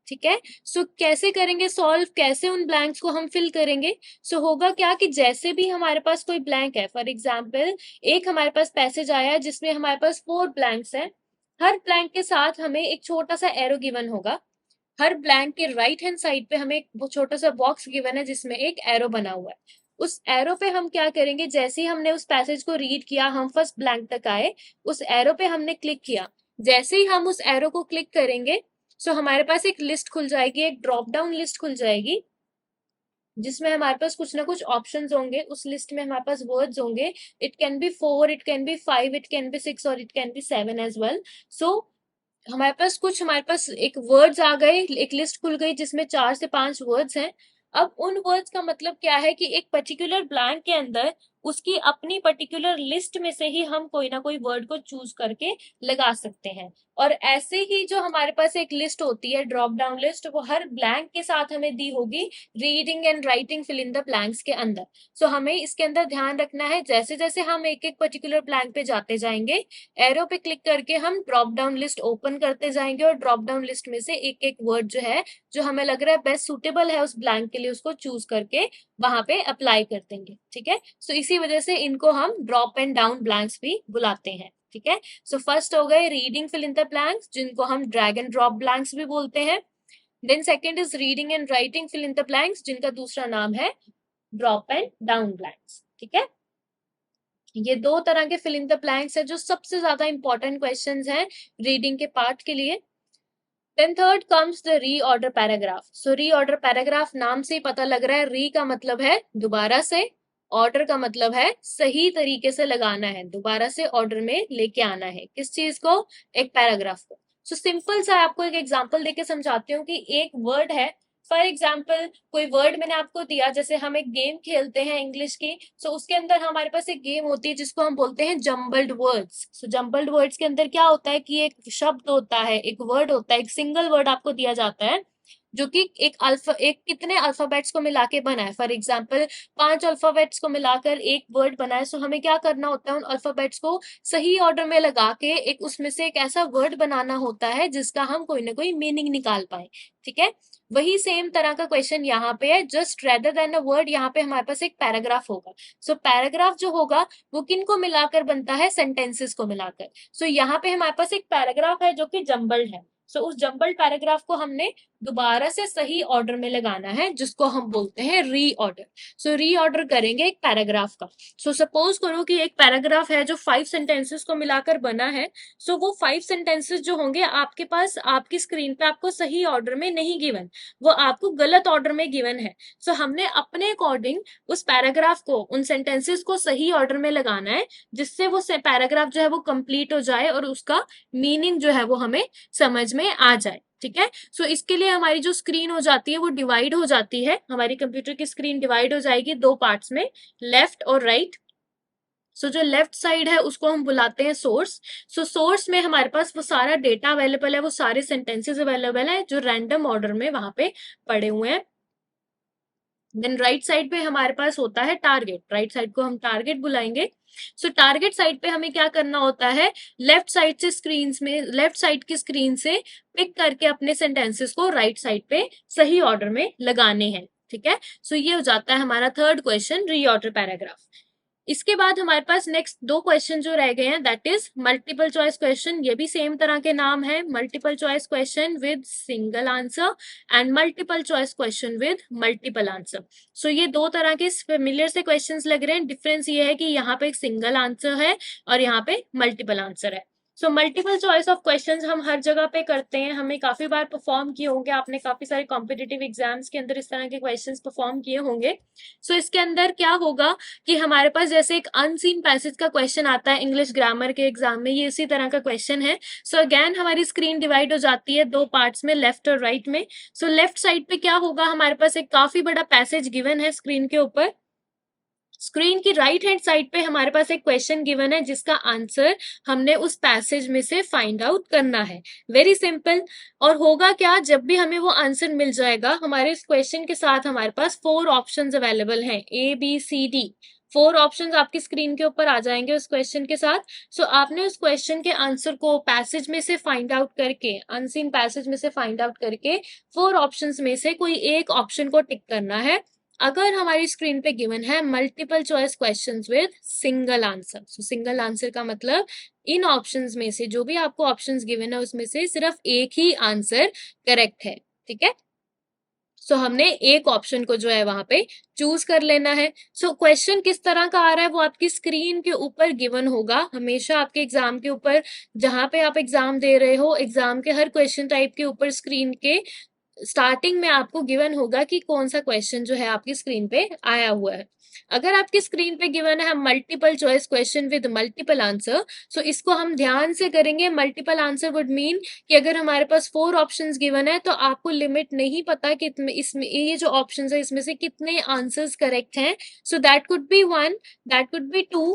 ठीक है, सो कैसे करेंगे सॉल्व, कैसे उन ब्लैंक्स को हम फिल करेंगे। सो होगा क्या कि जैसे भी हमारे पास कोई ब्लैंक है, फॉर एग्जाम्पल एक हमारे पास पैसेज आया जिसमें हमारे पास 4 ब्लैंक्स हैं, हर ब्लैंक के साथ हमें एक छोटा सा एरो गिवन होगा। हर ब्लैंक के राइट हैंड साइड पे हमें एक छोटा सा बॉक्स गिवन है जिसमें एक एरो बना हुआ है। उस एरो पे हम क्या करेंगे, जैसे ही हमने उस पैसेज को रीड किया, हम फर्स्ट ब्लैंक तक आए, उस एरो पे हमने क्लिक किया, जैसे ही हम उस एरो को क्लिक करेंगे सो हमारे पास एक लिस्ट खुल जाएगी, एक ड्रॉप डाउन लिस्ट खुल जाएगी जिसमें हमारे पास कुछ ना कुछ ऑप्शंस होंगे। उस लिस्ट में हमारे पास वर्ड्स होंगे, it can be 4, it can be 5, it can be 6 और it can be 7 as well. So हमारे पास एक वर्ड्स आ गए, एक लिस्ट खुल गई जिसमें 4 से 5 वर्ड्स हैं। अब उन वर्ड्स का मतलब क्या है कि एक पर्टिकुलर ब्लैंक के अंदर उसकी अपनी पर्टिकुलर लिस्ट में से ही हम कोई ना कोई वर्ड को चूज करके लगा सकते हैं। और ऐसे ही जो हमारे पास एक लिस्ट होती है, ड्रॉप डाउन लिस्ट, वो हर ब्लैंक के साथ हमें दी होगी reading and writing fill in the blanks के अंदर। सो हमें इसके अंदर ध्यान रखना है, जैसे जैसे हम एक एक पर्टिकुलर ब्लैंक पे जाते जाएंगे, एरो पे क्लिक करके हम ड्रॉप डाउन लिस्ट ओपन करते जाएंगे और ड्रॉप डाउन लिस्ट में से एक एक वर्ड जो है, जो हमें लग रहा है बेस्ट सुटेबल है उस ब्लैंक के लिए, उसको चूज करके वहां पे अप्लाई कर देंगे। ठीक है, सो इसी वजह से इनको हम ड्रॉप एंड डाउन ब्लैंक्स भी बुलाते हैं। ठीक है, सो फर्स्ट हो गए reading fill in the blanks जिनको हम ड्रैग एंड ड्रॉप ब्लैंक्स भी बोलते हैं। Then second is reading and writing fill in the blanks जिनका दूसरा नाम है ड्रॉप एंड डाउन ब्लैंक्स। ठीक है, ये दो तरह के फिल इन द ब्लैंक्स है जो सबसे ज्यादा इंपॉर्टेंट क्वेश्चंस हैं रीडिंग के पार्ट के लिए। Then third comes the reorder paragraph. So reorder paragraph नाम से ही पता लग रहा है, री का मतलब है दोबारा से, ऑर्डर का मतलब है सही तरीके से लगाना है, दोबारा से ऑर्डर में लेके आना है किस चीज को, एक पैराग्राफ को। सो सिंपल सा आपको एक एग्जांपल देके समझाती हूँ कि एक वर्ड है, फॉर एग्जाम्पल कोई वर्ड मैंने आपको दिया, जैसे हम एक गेम खेलते हैं इंग्लिश की, सो उसके अंदर हमारे पास एक गेम होती है जिसको हम बोलते हैं जम्बल्ड वर्ड्स। सो जम्बल्ड वर्ड्स के अंदर क्या होता है कि एक शब्द होता है, एक वर्ड होता है, एक सिंगल वर्ड आपको दिया जाता है जो कि एक कितने अल्फाबेट्स को मिला के बना है, फॉर एग्जाम्पल 5 अल्फाबेट्स को मिलाकर एक वर्ड बना है। सो हमें क्या करना होता है, उन अल्फाबेट्स को सही ऑर्डर में लगा के एक उसमें से एक ऐसा वर्ड बनाना होता है जिसका हम कोई ना कोई मीनिंग निकाल पाए। ठीक है, वही सेम तरह का क्वेश्चन यहाँ पे है, just rather than a word यहाँ पे हमारे पास एक पैराग्राफ होगा। सो पैराग्राफ जो होगा वो किन को मिलाकर बनता है, सेंटेंसेस को मिलाकर। सो यहाँ पे हमारे पास एक पैराग्राफ है जो कि जम्बल्ड है। सो उस जम्बल्ड पैराग्राफ को हमने दोबारा से सही ऑर्डर में लगाना है जिसको हम बोलते हैं रीऑर्डर। सो रीऑर्डर करेंगे एक पैराग्राफ का। सो सपोज करो कि एक पैराग्राफ है जो 5 सेंटेंसेस को मिलाकर बना है। सो वो 5 सेंटेंसेस जो होंगे आपके पास, आपकी स्क्रीन पे आपको सही ऑर्डर में नहीं गिवन, वो आपको गलत ऑर्डर में गिवन है। सो हमने अपने अकॉर्डिंग उस पैराग्राफ को, उन सेंटेंसेस को सही ऑर्डर में लगाना है जिससे वो पैराग्राफ जो है वो कंप्लीट हो जाए और उसका मीनिंग जो है वो हमें समझ में आ जाए, ठीक है। सो इसके लिए हमारी जो स्क्रीन हो जाती है वो डिवाइड हो जाती है, हमारी कंप्यूटर की स्क्रीन डिवाइड हो जाएगी दो पार्ट्स में, लेफ्ट और राइट। सो जो लेफ्ट साइड है उसको हम बुलाते हैं सोर्स। सो सोर्स में हमारे पास वो सारा डेटा अवेलेबल है, वो सारे सेंटेंसेस अवेलेबल है जो रैंडम ऑर्डर में वहां पे पड़े हुए हैं। देन राइट साइड पे हमारे पास होता है टारगेट, राइट साइड को हम टारगेट बुलाएंगे। सो टारगेट साइड पे हमें क्या करना होता है, लेफ्ट साइड से स्क्रीन में, लेफ्ट साइड की स्क्रीन से पिक करके अपने सेंटेंसेस को राइट साइड पे सही ऑर्डर में लगाने हैं, ठीक है। सो ये हो जाता है हमारा थर्ड क्वेश्चन, रीऑर्डर पैराग्राफ। इसके बाद हमारे पास नेक्स्ट दो क्वेश्चन जो रह गए हैं, that is multiple choice question. ये भी सेम तरह के नाम है, multiple choice question with single answer and multiple choice question with multiple answer. So ये दो तरह के फेमिलियर से क्वेश्चंस लग रहे हैं, डिफरेंस ये है कि यहाँ पे एक सिंगल आंसर है और यहाँ पे मल्टीपल आंसर है। So multiple choice of questions हम हर जगह पे करते हैं, हमें काफी बार परफॉर्म किए होंगे, आपने काफी सारे कॉम्पिटिटिव एग्जाम्स के अंदर इस तरह के क्वेश्चंस परफॉर्म किए होंगे। सो इसके अंदर क्या होगा कि हमारे पास जैसे एक अनसीन पैसेज का क्वेश्चन आता है इंग्लिश ग्रामर के एग्जाम में, ये इसी तरह का क्वेश्चन है। सो अगेन हमारी स्क्रीन डिवाइड हो जाती है दो पार्ट्स में, लेफ्ट और राइट में। सो लेफ्ट साइड पे क्या होगा, हमारे पास एक काफी बड़ा पैसेज गिवन है स्क्रीन के ऊपर। स्क्रीन की राइट हैंड साइड पे हमारे पास एक क्वेश्चन गिवन है जिसका आंसर हमने उस पैसेज में से फाइंड आउट करना है, वेरी सिंपल। और होगा क्या, जब भी हमें वो आंसर मिल जाएगा, हमारे इस क्वेश्चन के साथ हमारे पास 4 ऑप्शंस अवेलेबल हैं, ABCD, 4 ऑप्शंस आपकी स्क्रीन के ऊपर आ जाएंगे उस क्वेश्चन के साथ। सो आपने उस क्वेश्चन के आंसर को पैसेज में से फाइंड आउट करके, अनसीन पैसेज में से फाइंड आउट करके 4 ऑप्शंस में से कोई एक ऑप्शन को टिक करना है। अगर हमारी स्क्रीन पे गिवन है multiple choice questions with single answer, so single answer का मतलब इन ऑप्शंस में से जो भी आपको ऑप्शंस गिवन है उसमें से सिर्फ एक ही आंसर करेक्ट है, ठीक है। सो हमने एक ऑप्शन को जो है वहां पे चूज कर लेना है। सो क्वेश्चन किस तरह का आ रहा है वो आपकी स्क्रीन के ऊपर गिवन होगा, हमेशा आपके एग्जाम के ऊपर, जहां पे आप एग्जाम दे रहे हो, एग्जाम के हर क्वेश्चन टाइप के ऊपर स्क्रीन के स्टार्टिंग में आपको गिवन होगा कि कौन सा क्वेश्चन जो है आपकी स्क्रीन पे आया हुआ है। अगर आपकी स्क्रीन पे गिवन है multiple choice question with multiple answer, so इसको हम ध्यान से करेंगे। मल्टीपल आंसर वुड मीन कि अगर हमारे पास 4 ऑप्शंस गिवन है तो आपको लिमिट नहीं पता कि इसमें ये जो ऑप्शंस है इसमें से कितने आंसर्स करेक्ट हैं। So that could be 1, that could be 2,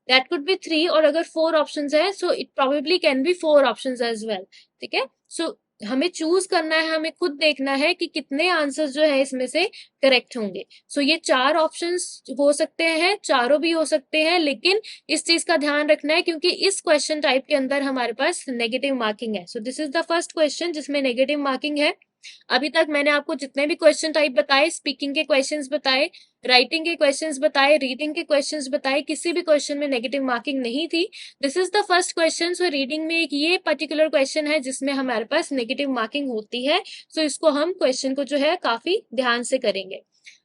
that could be 3, और अगर 4 ऑप्शंस है so it probably can be 4 options as well, ठीक है। सो हमें चूज करना है, हमें खुद देखना है कि कितने आंसर्स जो है इसमें से करेक्ट होंगे। सो ये 4 ऑप्शंस हो सकते हैं, चारों भी हो सकते हैं, लेकिन इस चीज का ध्यान रखना है क्योंकि इस क्वेश्चन टाइप के अंदर हमारे पास नेगेटिव मार्किंग है। So this is the first question जिसमें नेगेटिव मार्किंग है। अभी तक मैंने आपको जितने भी क्वेश्चन टाइप बताए, स्पीकिंग के क्वेश्चंस बताए, राइटिंग के क्वेश्चंस बताए, रीडिंग के क्वेश्चंस बताए, किसी भी क्वेश्चन में नेगेटिव मार्किंग नहीं थी। This is the first question. So reading में एक ये पर्टिकुलर क्वेश्चन है जिसमें हमारे पास नेगेटिव मार्किंग होती है। सो इसको हम क्वेश्चन को जो है काफी ध्यान से करेंगे।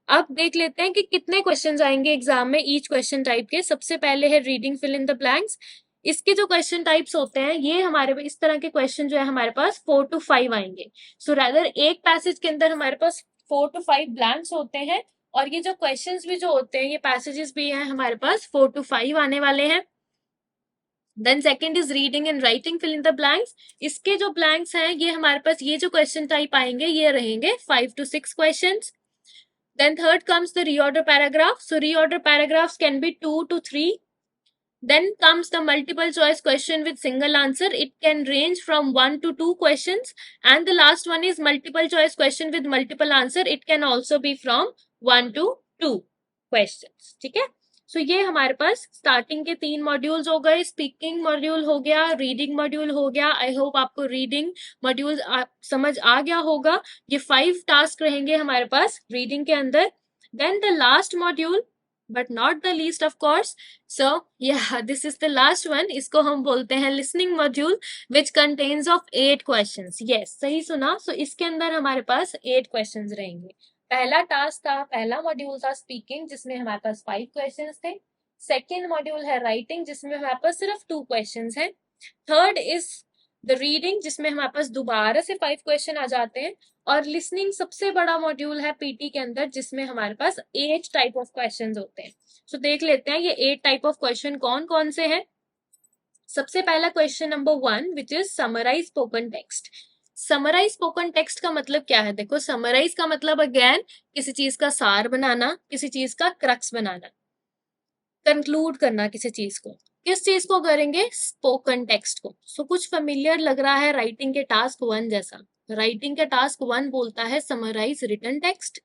अब देख लेते हैं कि कितने क्वेश्चंस आएंगे एग्जाम में ईच क्वेश्चन टाइप के। सबसे पहले है reading fill in the blanks. इसके जो क्वेश्चन टाइप्स होते हैं, ये हमारे इस तरह के क्वेश्चन जो है हमारे पास 4 to 5 आएंगे। सो रादर एक पैसेज के अंदर हमारे पास 4 to 5 ब्लैंक्स होते हैं, और ये जो क्वेश्चंस भी जो होते हैं, ये पैसेजेस भी हैं हमारे पास 4 to 5 आने वाले हैं। Then second is reading and writing fill in the blanks. इसके जो ब्लैंक्स हैं ये हमारे पास, ये जो क्वेश्चन टाइप आएंगे ये रहेंगे 5 to 6 questions. Then third comes the reorder paragraph. So reorder paragraphs can be 2 to 3. Then comes the multiple choice question with single answer. It can range from 1 to 2 questions. And the last one is multiple choice question with multiple answer. It can also be from 1 to 2 questions. ठीक है? So ये हमारे पास starting के 3 modules हो गए। Speaking module हो गया, reading module हो गया। आई होप आपको रीडिंग मॉड्यूल समझ आ गया होगा। ये 5 टास्क रहेंगे हमारे पास रीडिंग के अंदर। Then the last module, but not the least of course, so this is the last one. इसको हम बोलते हैं listening module, which contains of 8 questions. Yes, सही सुना। सो इसके अंदर हमारे पास 8 क्वेश्चंस रहेंगे। पहला टास्क था, पहला मॉड्यूल था स्पीकिंग, जिसमें हमारे पास 5 क्वेश्चंस थे। सेकेंड मॉड्यूल है राइटिंग, जिसमें हमारे पास सिर्फ 2 क्वेश्चंस हैं। थर्ड इज द रीडिंग, जिसमें हमारे पास दोबारा से 5 क्वेश्चन आ जाते हैं। और लिसनिंग सबसे बड़ा मॉड्यूल है पीटी के अंदर, जिसमें हमारे पास 8 टाइप ऑफ क्वेश्चन होते हैं। सो देख लेते हैं ये 8 टाइप ऑफ क्वेश्चन कौन कौन से हैं। सबसे पहला question number 1, which is summarise spoken text. Summarise spoken text का मतलब क्या है? देखो, समराइज का मतलब अगेन किसी चीज का सार बनाना, किसी चीज का क्रक्स बनाना, कंक्लूड करना किसी चीज को। किस चीज को करेंगे? स्पोकन टेक्स्ट को। सो कुछ फेमिलियर लग रहा है राइटिंग के टास्क 1 जैसा। राइटिंग का टास्क 1 बोलता है समराइज रिटन टेक्स्ट,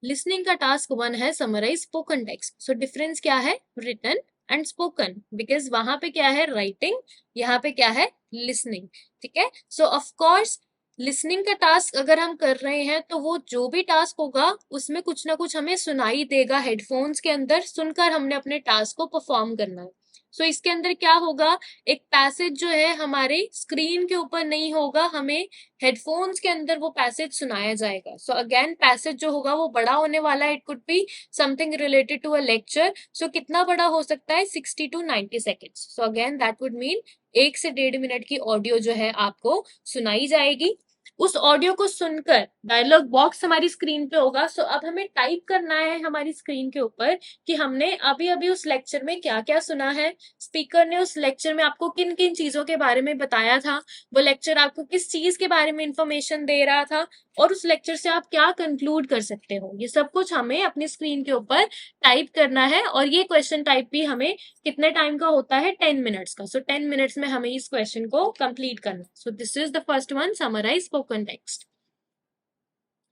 लिसनिंग का टास्क 1 है summarise spoken text. So difference क्या है? रिटन एंड स्पोकन, बिकॉज वहां पे क्या है? राइटिंग, यहाँ पे क्या है? लिसनिंग। ठीक है, सो ऑफ कोर्स लिसनिंग का टास्क अगर हम कर रहे हैं तो वो जो भी टास्क होगा उसमें कुछ ना कुछ हमें सुनाई देगा, हेडफोन्स के अंदर सुनकर हमने अपने टास्क को परफॉर्म करना है। सो इसके अंदर क्या होगा? एक पैसेज जो है हमारे स्क्रीन के ऊपर नहीं होगा, हमें हेडफोन्स के अंदर वो पैसेज सुनाया जाएगा। सो अगेन पैसेज जो होगा वो बड़ा होने वाला है। It could be something related to a lecture. So कितना बड़ा हो सकता है? 60 to 90 seconds. So again that would mean 1 से 1.5 मिनट की ऑडियो जो है आपको सुनाई जाएगी। उस ऑडियो को सुनकर डायलॉग बॉक्स हमारी स्क्रीन पे होगा। सो अब हमें टाइप करना है हमारी स्क्रीन के ऊपर कि हमने अभी अभी उस लेक्चर में क्या क्या सुना है, स्पीकर ने उस लेक्चर में आपको किन किन चीजों के बारे में बताया था, वो लेक्चर आपको किस चीज के बारे में इंफॉर्मेशन दे रहा था, और उस लेक्चर से आप क्या कंक्लूड कर सकते हो। ये सब कुछ हमें अपनी स्क्रीन के ऊपर टाइप करना है। और ये क्वेश्चन टाइप भी हमें कितने टाइम का होता है? 10 मिनट्स का। सो 10 मिनट्स में हमें इस क्वेश्चन को कंप्लीट करना। So this is the first one, summarise spoken text.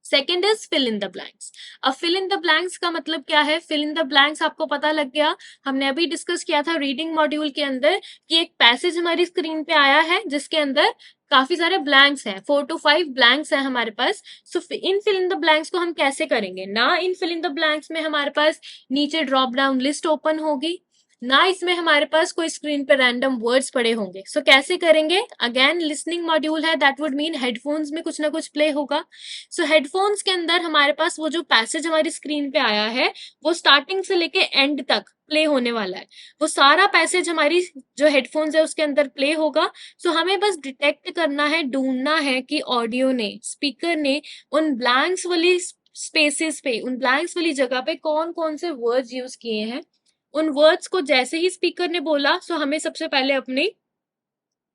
Second is fill in the blanks. अब फिल इन द ब्लैंक्स का मतलब क्या है? फिल इन द ब्लैंक्स आपको पता लग गया, हमने अभी डिस्कस किया था रीडिंग मॉड्यूल के अंदर कि एक पैसेज हमारी स्क्रीन पे आया है जिसके अंदर काफी सारे ब्लैंक्स हैं, 4 to 5 ब्लैंक्स हैं हमारे पास। सो इन फिल इन द ब्लैंक्स को हम कैसे करेंगे ना? इन फिल इन द ब्लैंक्स में हमारे पास नीचे ड्रॉप डाउन लिस्ट ओपन होगी, ना इसमें हमारे पास कोई स्क्रीन पे रैंडम वर्ड्स पड़े होंगे। सो कैसे करेंगे? अगेन लिसनिंग मॉड्यूल है, दैट वुड मीन हेडफोन्स में कुछ ना कुछ प्ले होगा। सो हेडफोन्स के अंदर हमारे पास वो जो पैसेज हमारी स्क्रीन पे आया है वो स्टार्टिंग से लेके एंड तक प्ले होने वाला है। वो सारा पैसेज हमारी जो हेडफोन्स है उसके अंदर प्ले होगा। सो हमें बस डिटेक्ट करना है, ढूंढना है कि ऑडियो ने, स्पीकर ने उन ब्लैंक्स वाली स्पेसेस पे, उन ब्लैंक्स वाली जगह पे कौन कौन से वर्ड्स यूज किए हैं। उन वर्ड्स को जैसे ही स्पीकर ने बोला सो हमें सबसे पहले अपने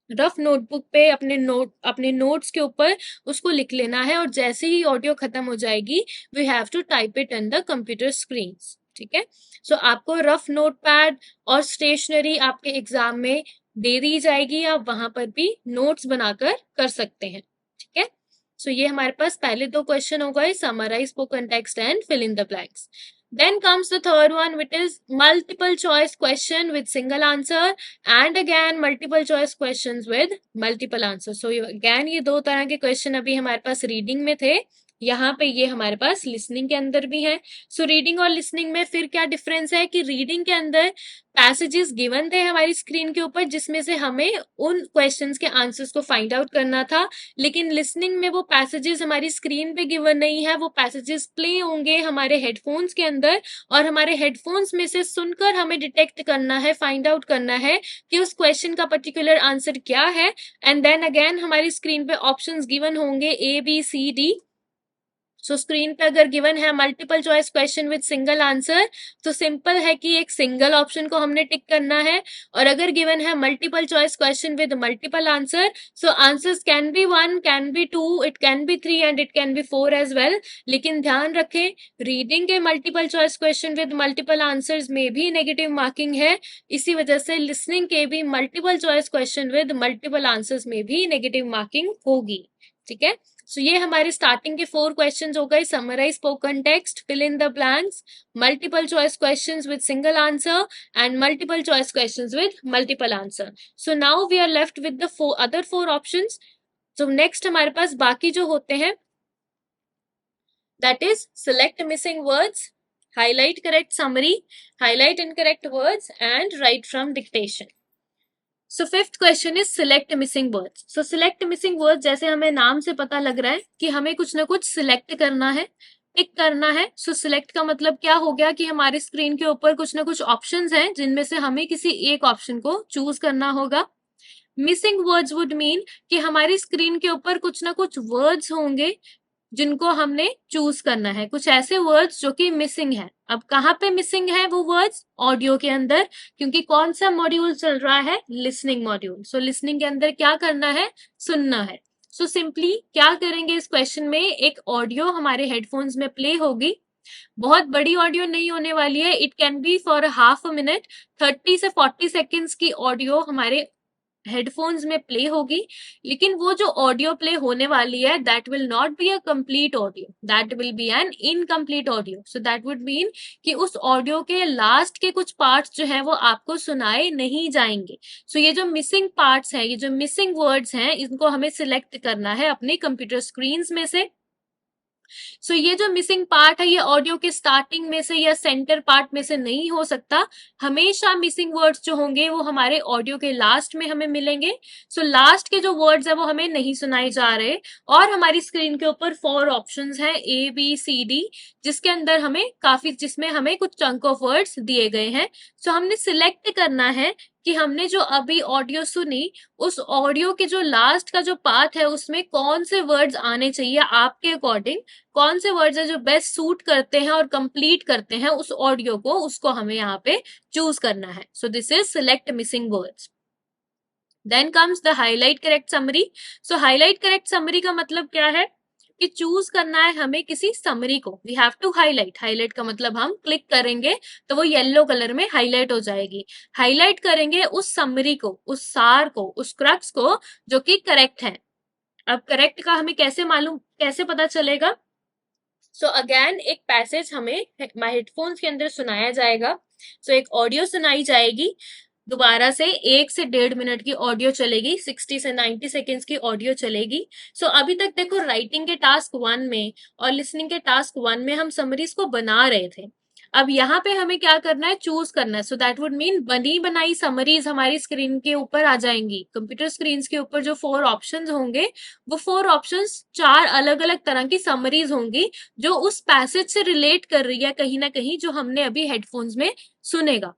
रफ नोटबुक पे अपने नोट्स के ऊपर उसको लिख लेना है, और जैसे ही ऑडियो खत्म हो जाएगी we have to type it in the computer screen. ठीक है, सो आपको रफ नोटपैड और स्टेशनरी आपके एग्जाम में दे दी जाएगी, आप वहां पर भी नोट्स बनाकर कर सकते हैं। ठीक है, सो ये हमारे पास पहले 2 क्वेश्चन हो गए, summarise spoken text and fill in the blanks. Then comes the third one, which is multiple choice question with single answer and again multiple choice questions with multiple answers. So again ये 2 तरह के question अभी हमारे पास reading में थे, यहाँ पे ये हमारे पास लिसनिंग के अंदर भी है। सो रीडिंग और लिसनिंग में फिर क्या डिफरेंस है कि रीडिंग के अंदर पैसेजेस गिवन थे हमारी स्क्रीन के ऊपर जिसमें से हमें उन क्वेश्चंस के आंसर्स को फाइंड आउट करना था, लेकिन लिसनिंग में वो पैसेजेस हमारी स्क्रीन पे गिवन नहीं है, वो पैसेजेस प्ले होंगे हमारे हेडफोन्स के अंदर, और हमारे हेडफोन्स में से सुनकर हमें डिटेक्ट करना है, फाइंड आउट करना है कि उस क्वेश्चन का पर्टिकुलर आंसर क्या है। एंड देन अगेन हमारी स्क्रीन पे ऑप्शंस गिवन होंगे ABCD। सो स्क्रीन पे अगर गिवन है multiple choice question with single answer तो सिंपल है कि एक सिंगल ऑप्शन को हमने टिक करना है, और अगर गिवन है multiple choice question with multiple answer so answers can be 1, can be 2, it can be 3 and it can be 4 as well. लेकिन ध्यान रखें रीडिंग के multiple choice question with multiple answers में भी नेगेटिव मार्किंग है, इसी वजह से लिसनिंग के भी multiple choice question with multiple answers में भी नेगेटिव मार्किंग होगी। ठीक है, सो ये हमारे स्टार्टिंग के 4 क्वेश्चंस हो गए, summarise spoken text, fill in the blanks, multiple choice questions with single answer and multiple choice questions with multiple answer. So now we are left with the other 4 options. So next हमारे पास बाकी जो होते हैं that is select missing words, highlight correct summary, highlight incorrect words and write from dictation. So fifth question is select missing words. So select missing words जैसे हमें नाम से पता लग रहा है कि हमें कुछ ना कुछ सिलेक्ट करना है, टिक करना है। सो सिलेक्ट का मतलब क्या हो गया कि हमारी स्क्रीन के ऊपर कुछ ना कुछ ऑप्शंस हैं जिनमें से हमें किसी एक ऑप्शन को चूज करना होगा। मिसिंग वर्ड्स वुड मीन कि हमारी स्क्रीन के ऊपर कुछ ना कुछ वर्ड्स होंगे जिनको हमने चूज करना है, कुछ ऐसे वर्ड्स जो कि मिसिंग है। अब कहाँ पे मिसिंग है वो वर्ड्स? ऑडियो के अंदर, क्योंकि कौन सा मॉड्यूल चल रहा है? Listening module. सो लिसनिंग के अंदर क्या करना है? सुनना है। सो सिंपली क्या करेंगे इस क्वेश्चन में, एक ऑडियो हमारे हेडफोन्स में प्ले होगी, बहुत बड़ी ऑडियो नहीं होने वाली है, it can B for half a minute, 30 से 40 सेकेंड्स की ऑडियो हमारे हेडफोन्स में प्ले होगी। लेकिन वो जो ऑडियो प्ले होने वाली है that will not be a complete audio, that will be N incomplete audio. So that would mean कि उस ऑडियो के लास्ट के कुछ पार्ट्स जो है वो आपको सुनाए नहीं जाएंगे। सो ये जो मिसिंग पार्ट्स हैं, ये जो मिसिंग वर्ड्स हैं, इनको हमें सिलेक्ट करना है अपने कंप्यूटर स्क्रीन में से। सो ये जो मिसिंग पार्ट है ये ऑडियो के स्टार्टिंग में से या सेंटर पार्ट में से नहीं हो सकता, हमेशा मिसिंग वर्ड्स जो होंगे वो हमारे ऑडियो के लास्ट में हमें मिलेंगे। सो लास्ट के जो वर्ड्स है वो हमें नहीं सुनाए जा रहे, और हमारी स्क्रीन के ऊपर 4 ऑप्शंस हैं ABCD, जिसके अंदर जिसमें हमें कुछ चंक ऑफ वर्ड्स दिए गए हैं। सो हमने सिलेक्ट करना है कि हमने जो अभी ऑडियो सुनी, उस ऑडियो के जो लास्ट का जो पार्ट है उसमें कौन से वर्ड्स आने चाहिए आपके अकॉर्डिंग, कौन से वर्ड्स है जो बेस्ट सूट करते हैं और कंप्लीट करते हैं उस ऑडियो को, उसको हमें यहाँ पे चूज करना है। So this is select missing words. Then comes the highlight correct summary. So highlight correct summary का मतलब क्या है कि चूज करना है हमें किसी समरी को, we have to highlight. Highlight का मतलब हम क्लिक करेंगे तो वो येलो कलर में हाईलाइट हो जाएगी। हाईलाइट करेंगे उस समरी को, उस सार को, उस क्रक्स को जो कि करेक्ट है। अब करेक्ट का हमें कैसे पता चलेगा? सो अगेन एक पैसेज हमें हेडफोन्स के अंदर सुनाया जाएगा। सो एक ऑडियो सुनाई जाएगी, दोबारा से 1 से 1.5 मिनट की ऑडियो चलेगी, 60 से 90 सेकेंड्स की ऑडियो चलेगी। सो अभी तक देखो राइटिंग के टास्क 1 में और लिसनिंग के टास्क 1 में हम समरीज को बना रहे थे। अब यहाँ पे हमें क्या करना है, चूज करना है। सो दैट वुड मीन बनी बनाई समरीज हमारी स्क्रीन के ऊपर आ जाएंगी। कंप्यूटर स्क्रीन के ऊपर जो 4 ऑप्शंस होंगे, वो 4 ऑप्शंस 4 अलग अलग तरह की समरीज होंगी जो उस पैसेज से रिलेट कर रही है कहीं ना कहीं, जो हमने अभी हेडफोन्स में सुनेगा।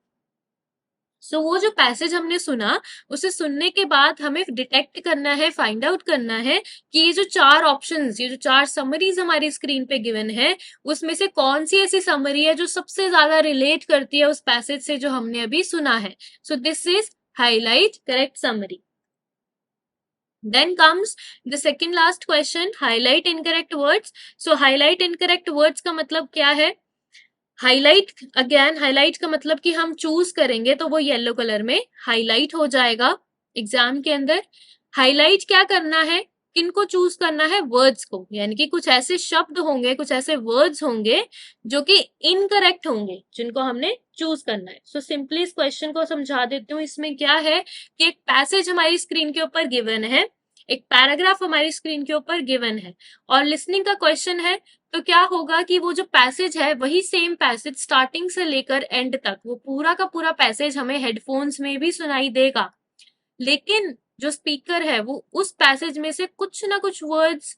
सो वो जो पैसेज हमने सुना, उसे सुनने के बाद हमें डिटेक्ट करना है, फाइंड आउट करना है कि ये जो 4 ऑप्शंस, ये जो 4 समरीज हमारी स्क्रीन पे गिवन है, उसमें से कौन सी ऐसी समरी है जो सबसे ज्यादा रिलेट करती है उस पैसेज से जो हमने अभी सुना है। So this is highlight correct summary. Then comes the second last question, highlight incorrect words. So highlight incorrect words का मतलब क्या है? हाईलाइट, अगेन हाईलाइट का मतलब कि हम चूज करेंगे तो वो येलो कलर में हाईलाइट हो जाएगा एग्जाम के अंदर। हाईलाइट क्या करना है, किनको चूज करना है? वर्ड्स को, यानी कि कुछ ऐसे शब्द होंगे, कुछ ऐसे वर्ड्स होंगे जो कि इनकरेक्ट होंगे, जिनको हमने चूज करना है। सो सिंपली इस क्वेश्चन को समझा देती हूँ। इसमें क्या है कि एक पैसेज हमारी स्क्रीन के ऊपर गिवन है, एक पैराग्राफ हमारी स्क्रीन के ऊपर गिवन है, और लिसनिंग का क्वेश्चन है। तो क्या होगा कि वो जो पैसेज है वही सेम पैसेज स्टार्टिंग से लेकर एंड तक, वो पूरा का पूरा पैसेज हमें हेडफोन्स में भी सुनाई देगा, लेकिन जो स्पीकर है वो उस पैसेज में से कुछ ना कुछ वर्ड्स,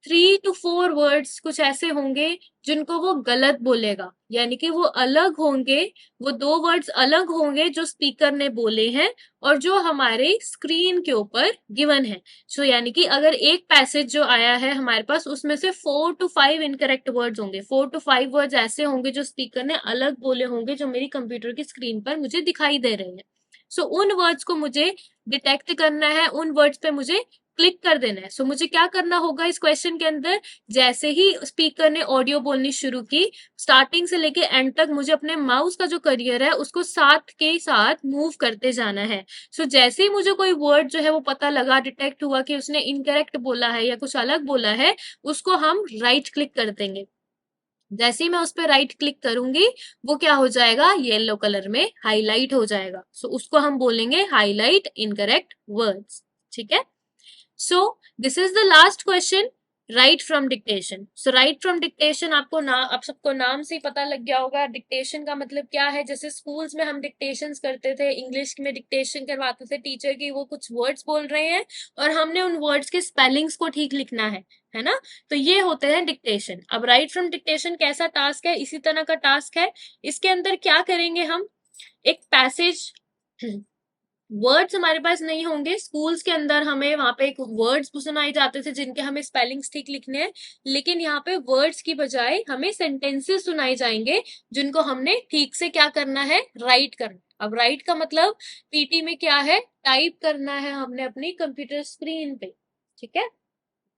3 to 4 वर्ड्स कुछ ऐसे होंगे जिनको वो गलत बोलेगा, यानी कि वो अलग होंगे, वो 2 वर्ड्स अलग होंगे जो स्पीकर ने बोले हैं और जो हमारे स्क्रीन के ऊपर गिवन है। सो यानी कि अगर एक पैसेज जो आया है हमारे पास, उसमें से 4 to 5 इनकरेक्ट वर्ड्स होंगे, 4 to 5 वर्ड्स ऐसे होंगे जो स्पीकर ने अलग बोले होंगे, जो मेरी कंप्यूटर की स्क्रीन पर मुझे दिखाई दे रहे हैं। सो उन वर्ड्स को मुझे डिटेक्ट करना है, उन वर्ड्स पे मुझे क्लिक कर देना है। सो मुझे क्या करना होगा इस क्वेश्चन के अंदर, जैसे ही स्पीकर ने ऑडियो बोलनी शुरू की, स्टार्टिंग से लेके एंड तक मुझे अपने माउस का जो करियर है उसको साथ के साथ मूव करते जाना है। सो जैसे ही मुझे कोई वर्ड जो है वो पता लगा, डिटेक्ट हुआ कि उसने इनकरेक्ट बोला है या कुछ अलग बोला है, उसको हम राइट क्लिक कर देंगे। जैसे ही मैं उस पर राइट क्लिक करूंगी, वो क्या हो जाएगा, येलो कलर में हाईलाइट हो जाएगा। सो उसको हम बोलेंगे हाईलाइट इनकरेक्ट वर्ड्स। ठीक है। So this is the last question, write from dictation. So write from dictation आप सबको नाम से ही पता लग गया होगा डिक्टेशन का मतलब क्या है। जैसे स्कूल्स में हम डिक्टेशंस करते थे, इंग्लिश में डिक्टेशन करवाते थे टीचर की, वो कुछ वर्ड्स बोल रहे हैं और हमने उन वर्ड्स के स्पेलिंग्स को ठीक लिखना है ना। तो ये होते हैं डिक्टेशन। अब राइट फ्रॉम डिक्टेशन कैसा टास्क है, इसी तरह का टास्क है। इसके अंदर क्या करेंगे हम, एक पैसेज, वर्ड्स हमारे पास नहीं होंगे। स्कूल्स के अंदर हमें वहां पे एक वर्ड्स सुनाए जाते थे जिनके हमें स्पेलिंग्स ठीक लिखने हैं, लेकिन यहाँ पे वर्ड्स की बजाय हमें सेंटेंसेस सुनाए जाएंगे जिनको हमने ठीक से क्या करना है, राइट करना। अब राइट का मतलब पीटी में क्या है, टाइप करना है हमने अपनी कंप्यूटर स्क्रीन पे। ठीक है।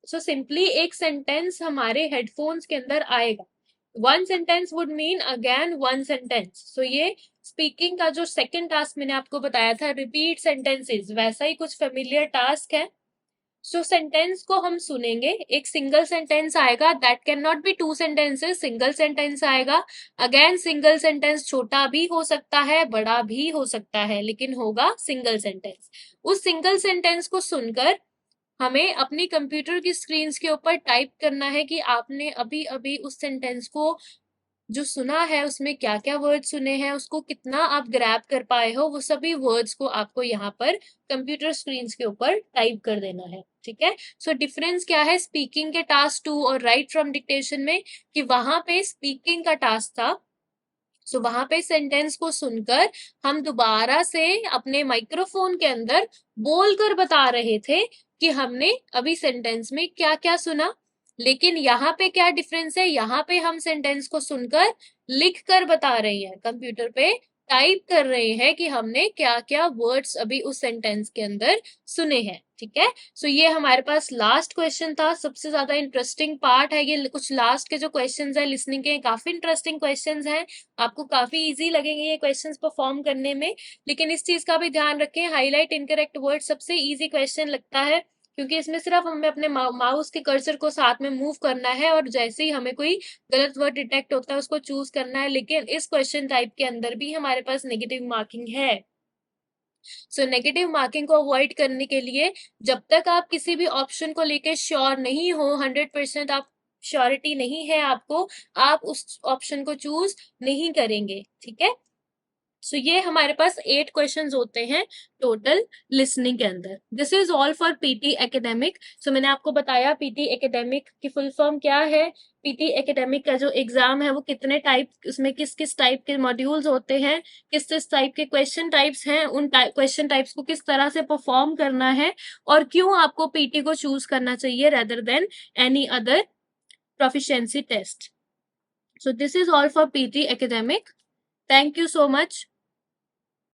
सो सिंपली एक सेंटेंस हमारे हेडफोन्स के अंदर आएगा, one sentence would mean again one sentence. So ये स्पीकिंग का जो सेकंड टास्क मैंने आपको बताया था, रिपीट सेंटेंसेस, वैसा ही कुछ फेमिलियर टास्क है। सो सेंटेंस को हम सुनेंगे, एक सिंगल सेंटेंस आएगा, that can not be two sentences, single sentence आएगा। अगेन सिंगल सेंटेंस छोटा भी हो सकता है, बड़ा भी हो सकता है, लेकिन होगा सिंगल सेंटेंस। उस सिंगल सेंटेंस को सुनकर हमें अपनी कंप्यूटर की स्क्रीन के ऊपर टाइप करना है कि आपने अभी अभी उस सेंटेंस को जो सुना है उसमें क्या क्या वर्ड सुने हैं, उसको कितना आप ग्रैब कर पाए हो, वो सभी वर्ड्स को आपको यहाँ पर कंप्यूटर स्क्रीन के ऊपर टाइप कर देना है। ठीक है। सो डिफरेंस क्या है स्पीकिंग के टास्क 2 और राइट फ्रॉम डिक्टेशन में, कि वहां पे स्पीकिंग का टास्क था, सो वहां पे सेंटेंस को सुनकर हम दोबारा से अपने माइक्रोफोन के अंदर बोलकर बता रहे थे कि हमने अभी सेंटेंस में क्या क्या सुना। लेकिन यहाँ पे क्या डिफरेंस है, यहाँ पे हम सेंटेंस को सुनकर लिख कर बता रहे हैं, कंप्यूटर पे टाइप कर रहे हैं कि हमने क्या क्या वर्ड्स अभी उस सेंटेंस के अंदर सुने हैं। ठीक है। सो ये हमारे पास लास्ट क्वेश्चन था, सबसे ज्यादा इंटरेस्टिंग पार्ट है ये। कुछ लास्ट के जो क्वेश्चंस है लिसनिंग के, काफी इंटरेस्टिंग क्वेश्चंस हैं, आपको काफी इजी लगेंगे ये क्वेश्चंस परफॉर्म करने में। लेकिन इस चीज का भी ध्यान रखें, हाईलाइट इनकरेक्ट वर्ड सबसे इजी क्वेश्चन लगता है, क्योंकि इसमें सिर्फ हमें अपने माउस के कर्सर को साथ में मूव करना है और जैसे ही हमें कोई गलत वर्ड डिटेक्ट होता है उसको चूज करना है। लेकिन इस क्वेश्चन टाइप के अंदर भी हमारे पास नेगेटिव मार्किंग है। सो नेगेटिव मार्किंग को अवॉइड करने के लिए, जब तक आप किसी भी ऑप्शन को लेके श्योर नहीं हो, 100% आप श्योरिटी नहीं है आपको, आप उस ऑप्शन को चूज नहीं करेंगे। ठीक है। सो ये हमारे पास 8 क्वेश्चंस होते हैं टोटल लिसनिंग के अंदर। This is all for PT academic. So मैंने आपको बताया पीटी एकेडमिक की फुल फॉर्म क्या है, पीटी एकेडमिक का जो एग्जाम है वो कितने टाइप, उसमें किस किस टाइप के मॉड्यूल्स होते हैं, किस किस टाइप के क्वेश्चन टाइप्स हैं, उन क्वेश्चन टाइप्स को किस तरह से परफॉर्म करना है, और क्यों आपको पीटी को चूज करना चाहिए rather than any other proficiency test. So this is all for PT academic. Thank you so much.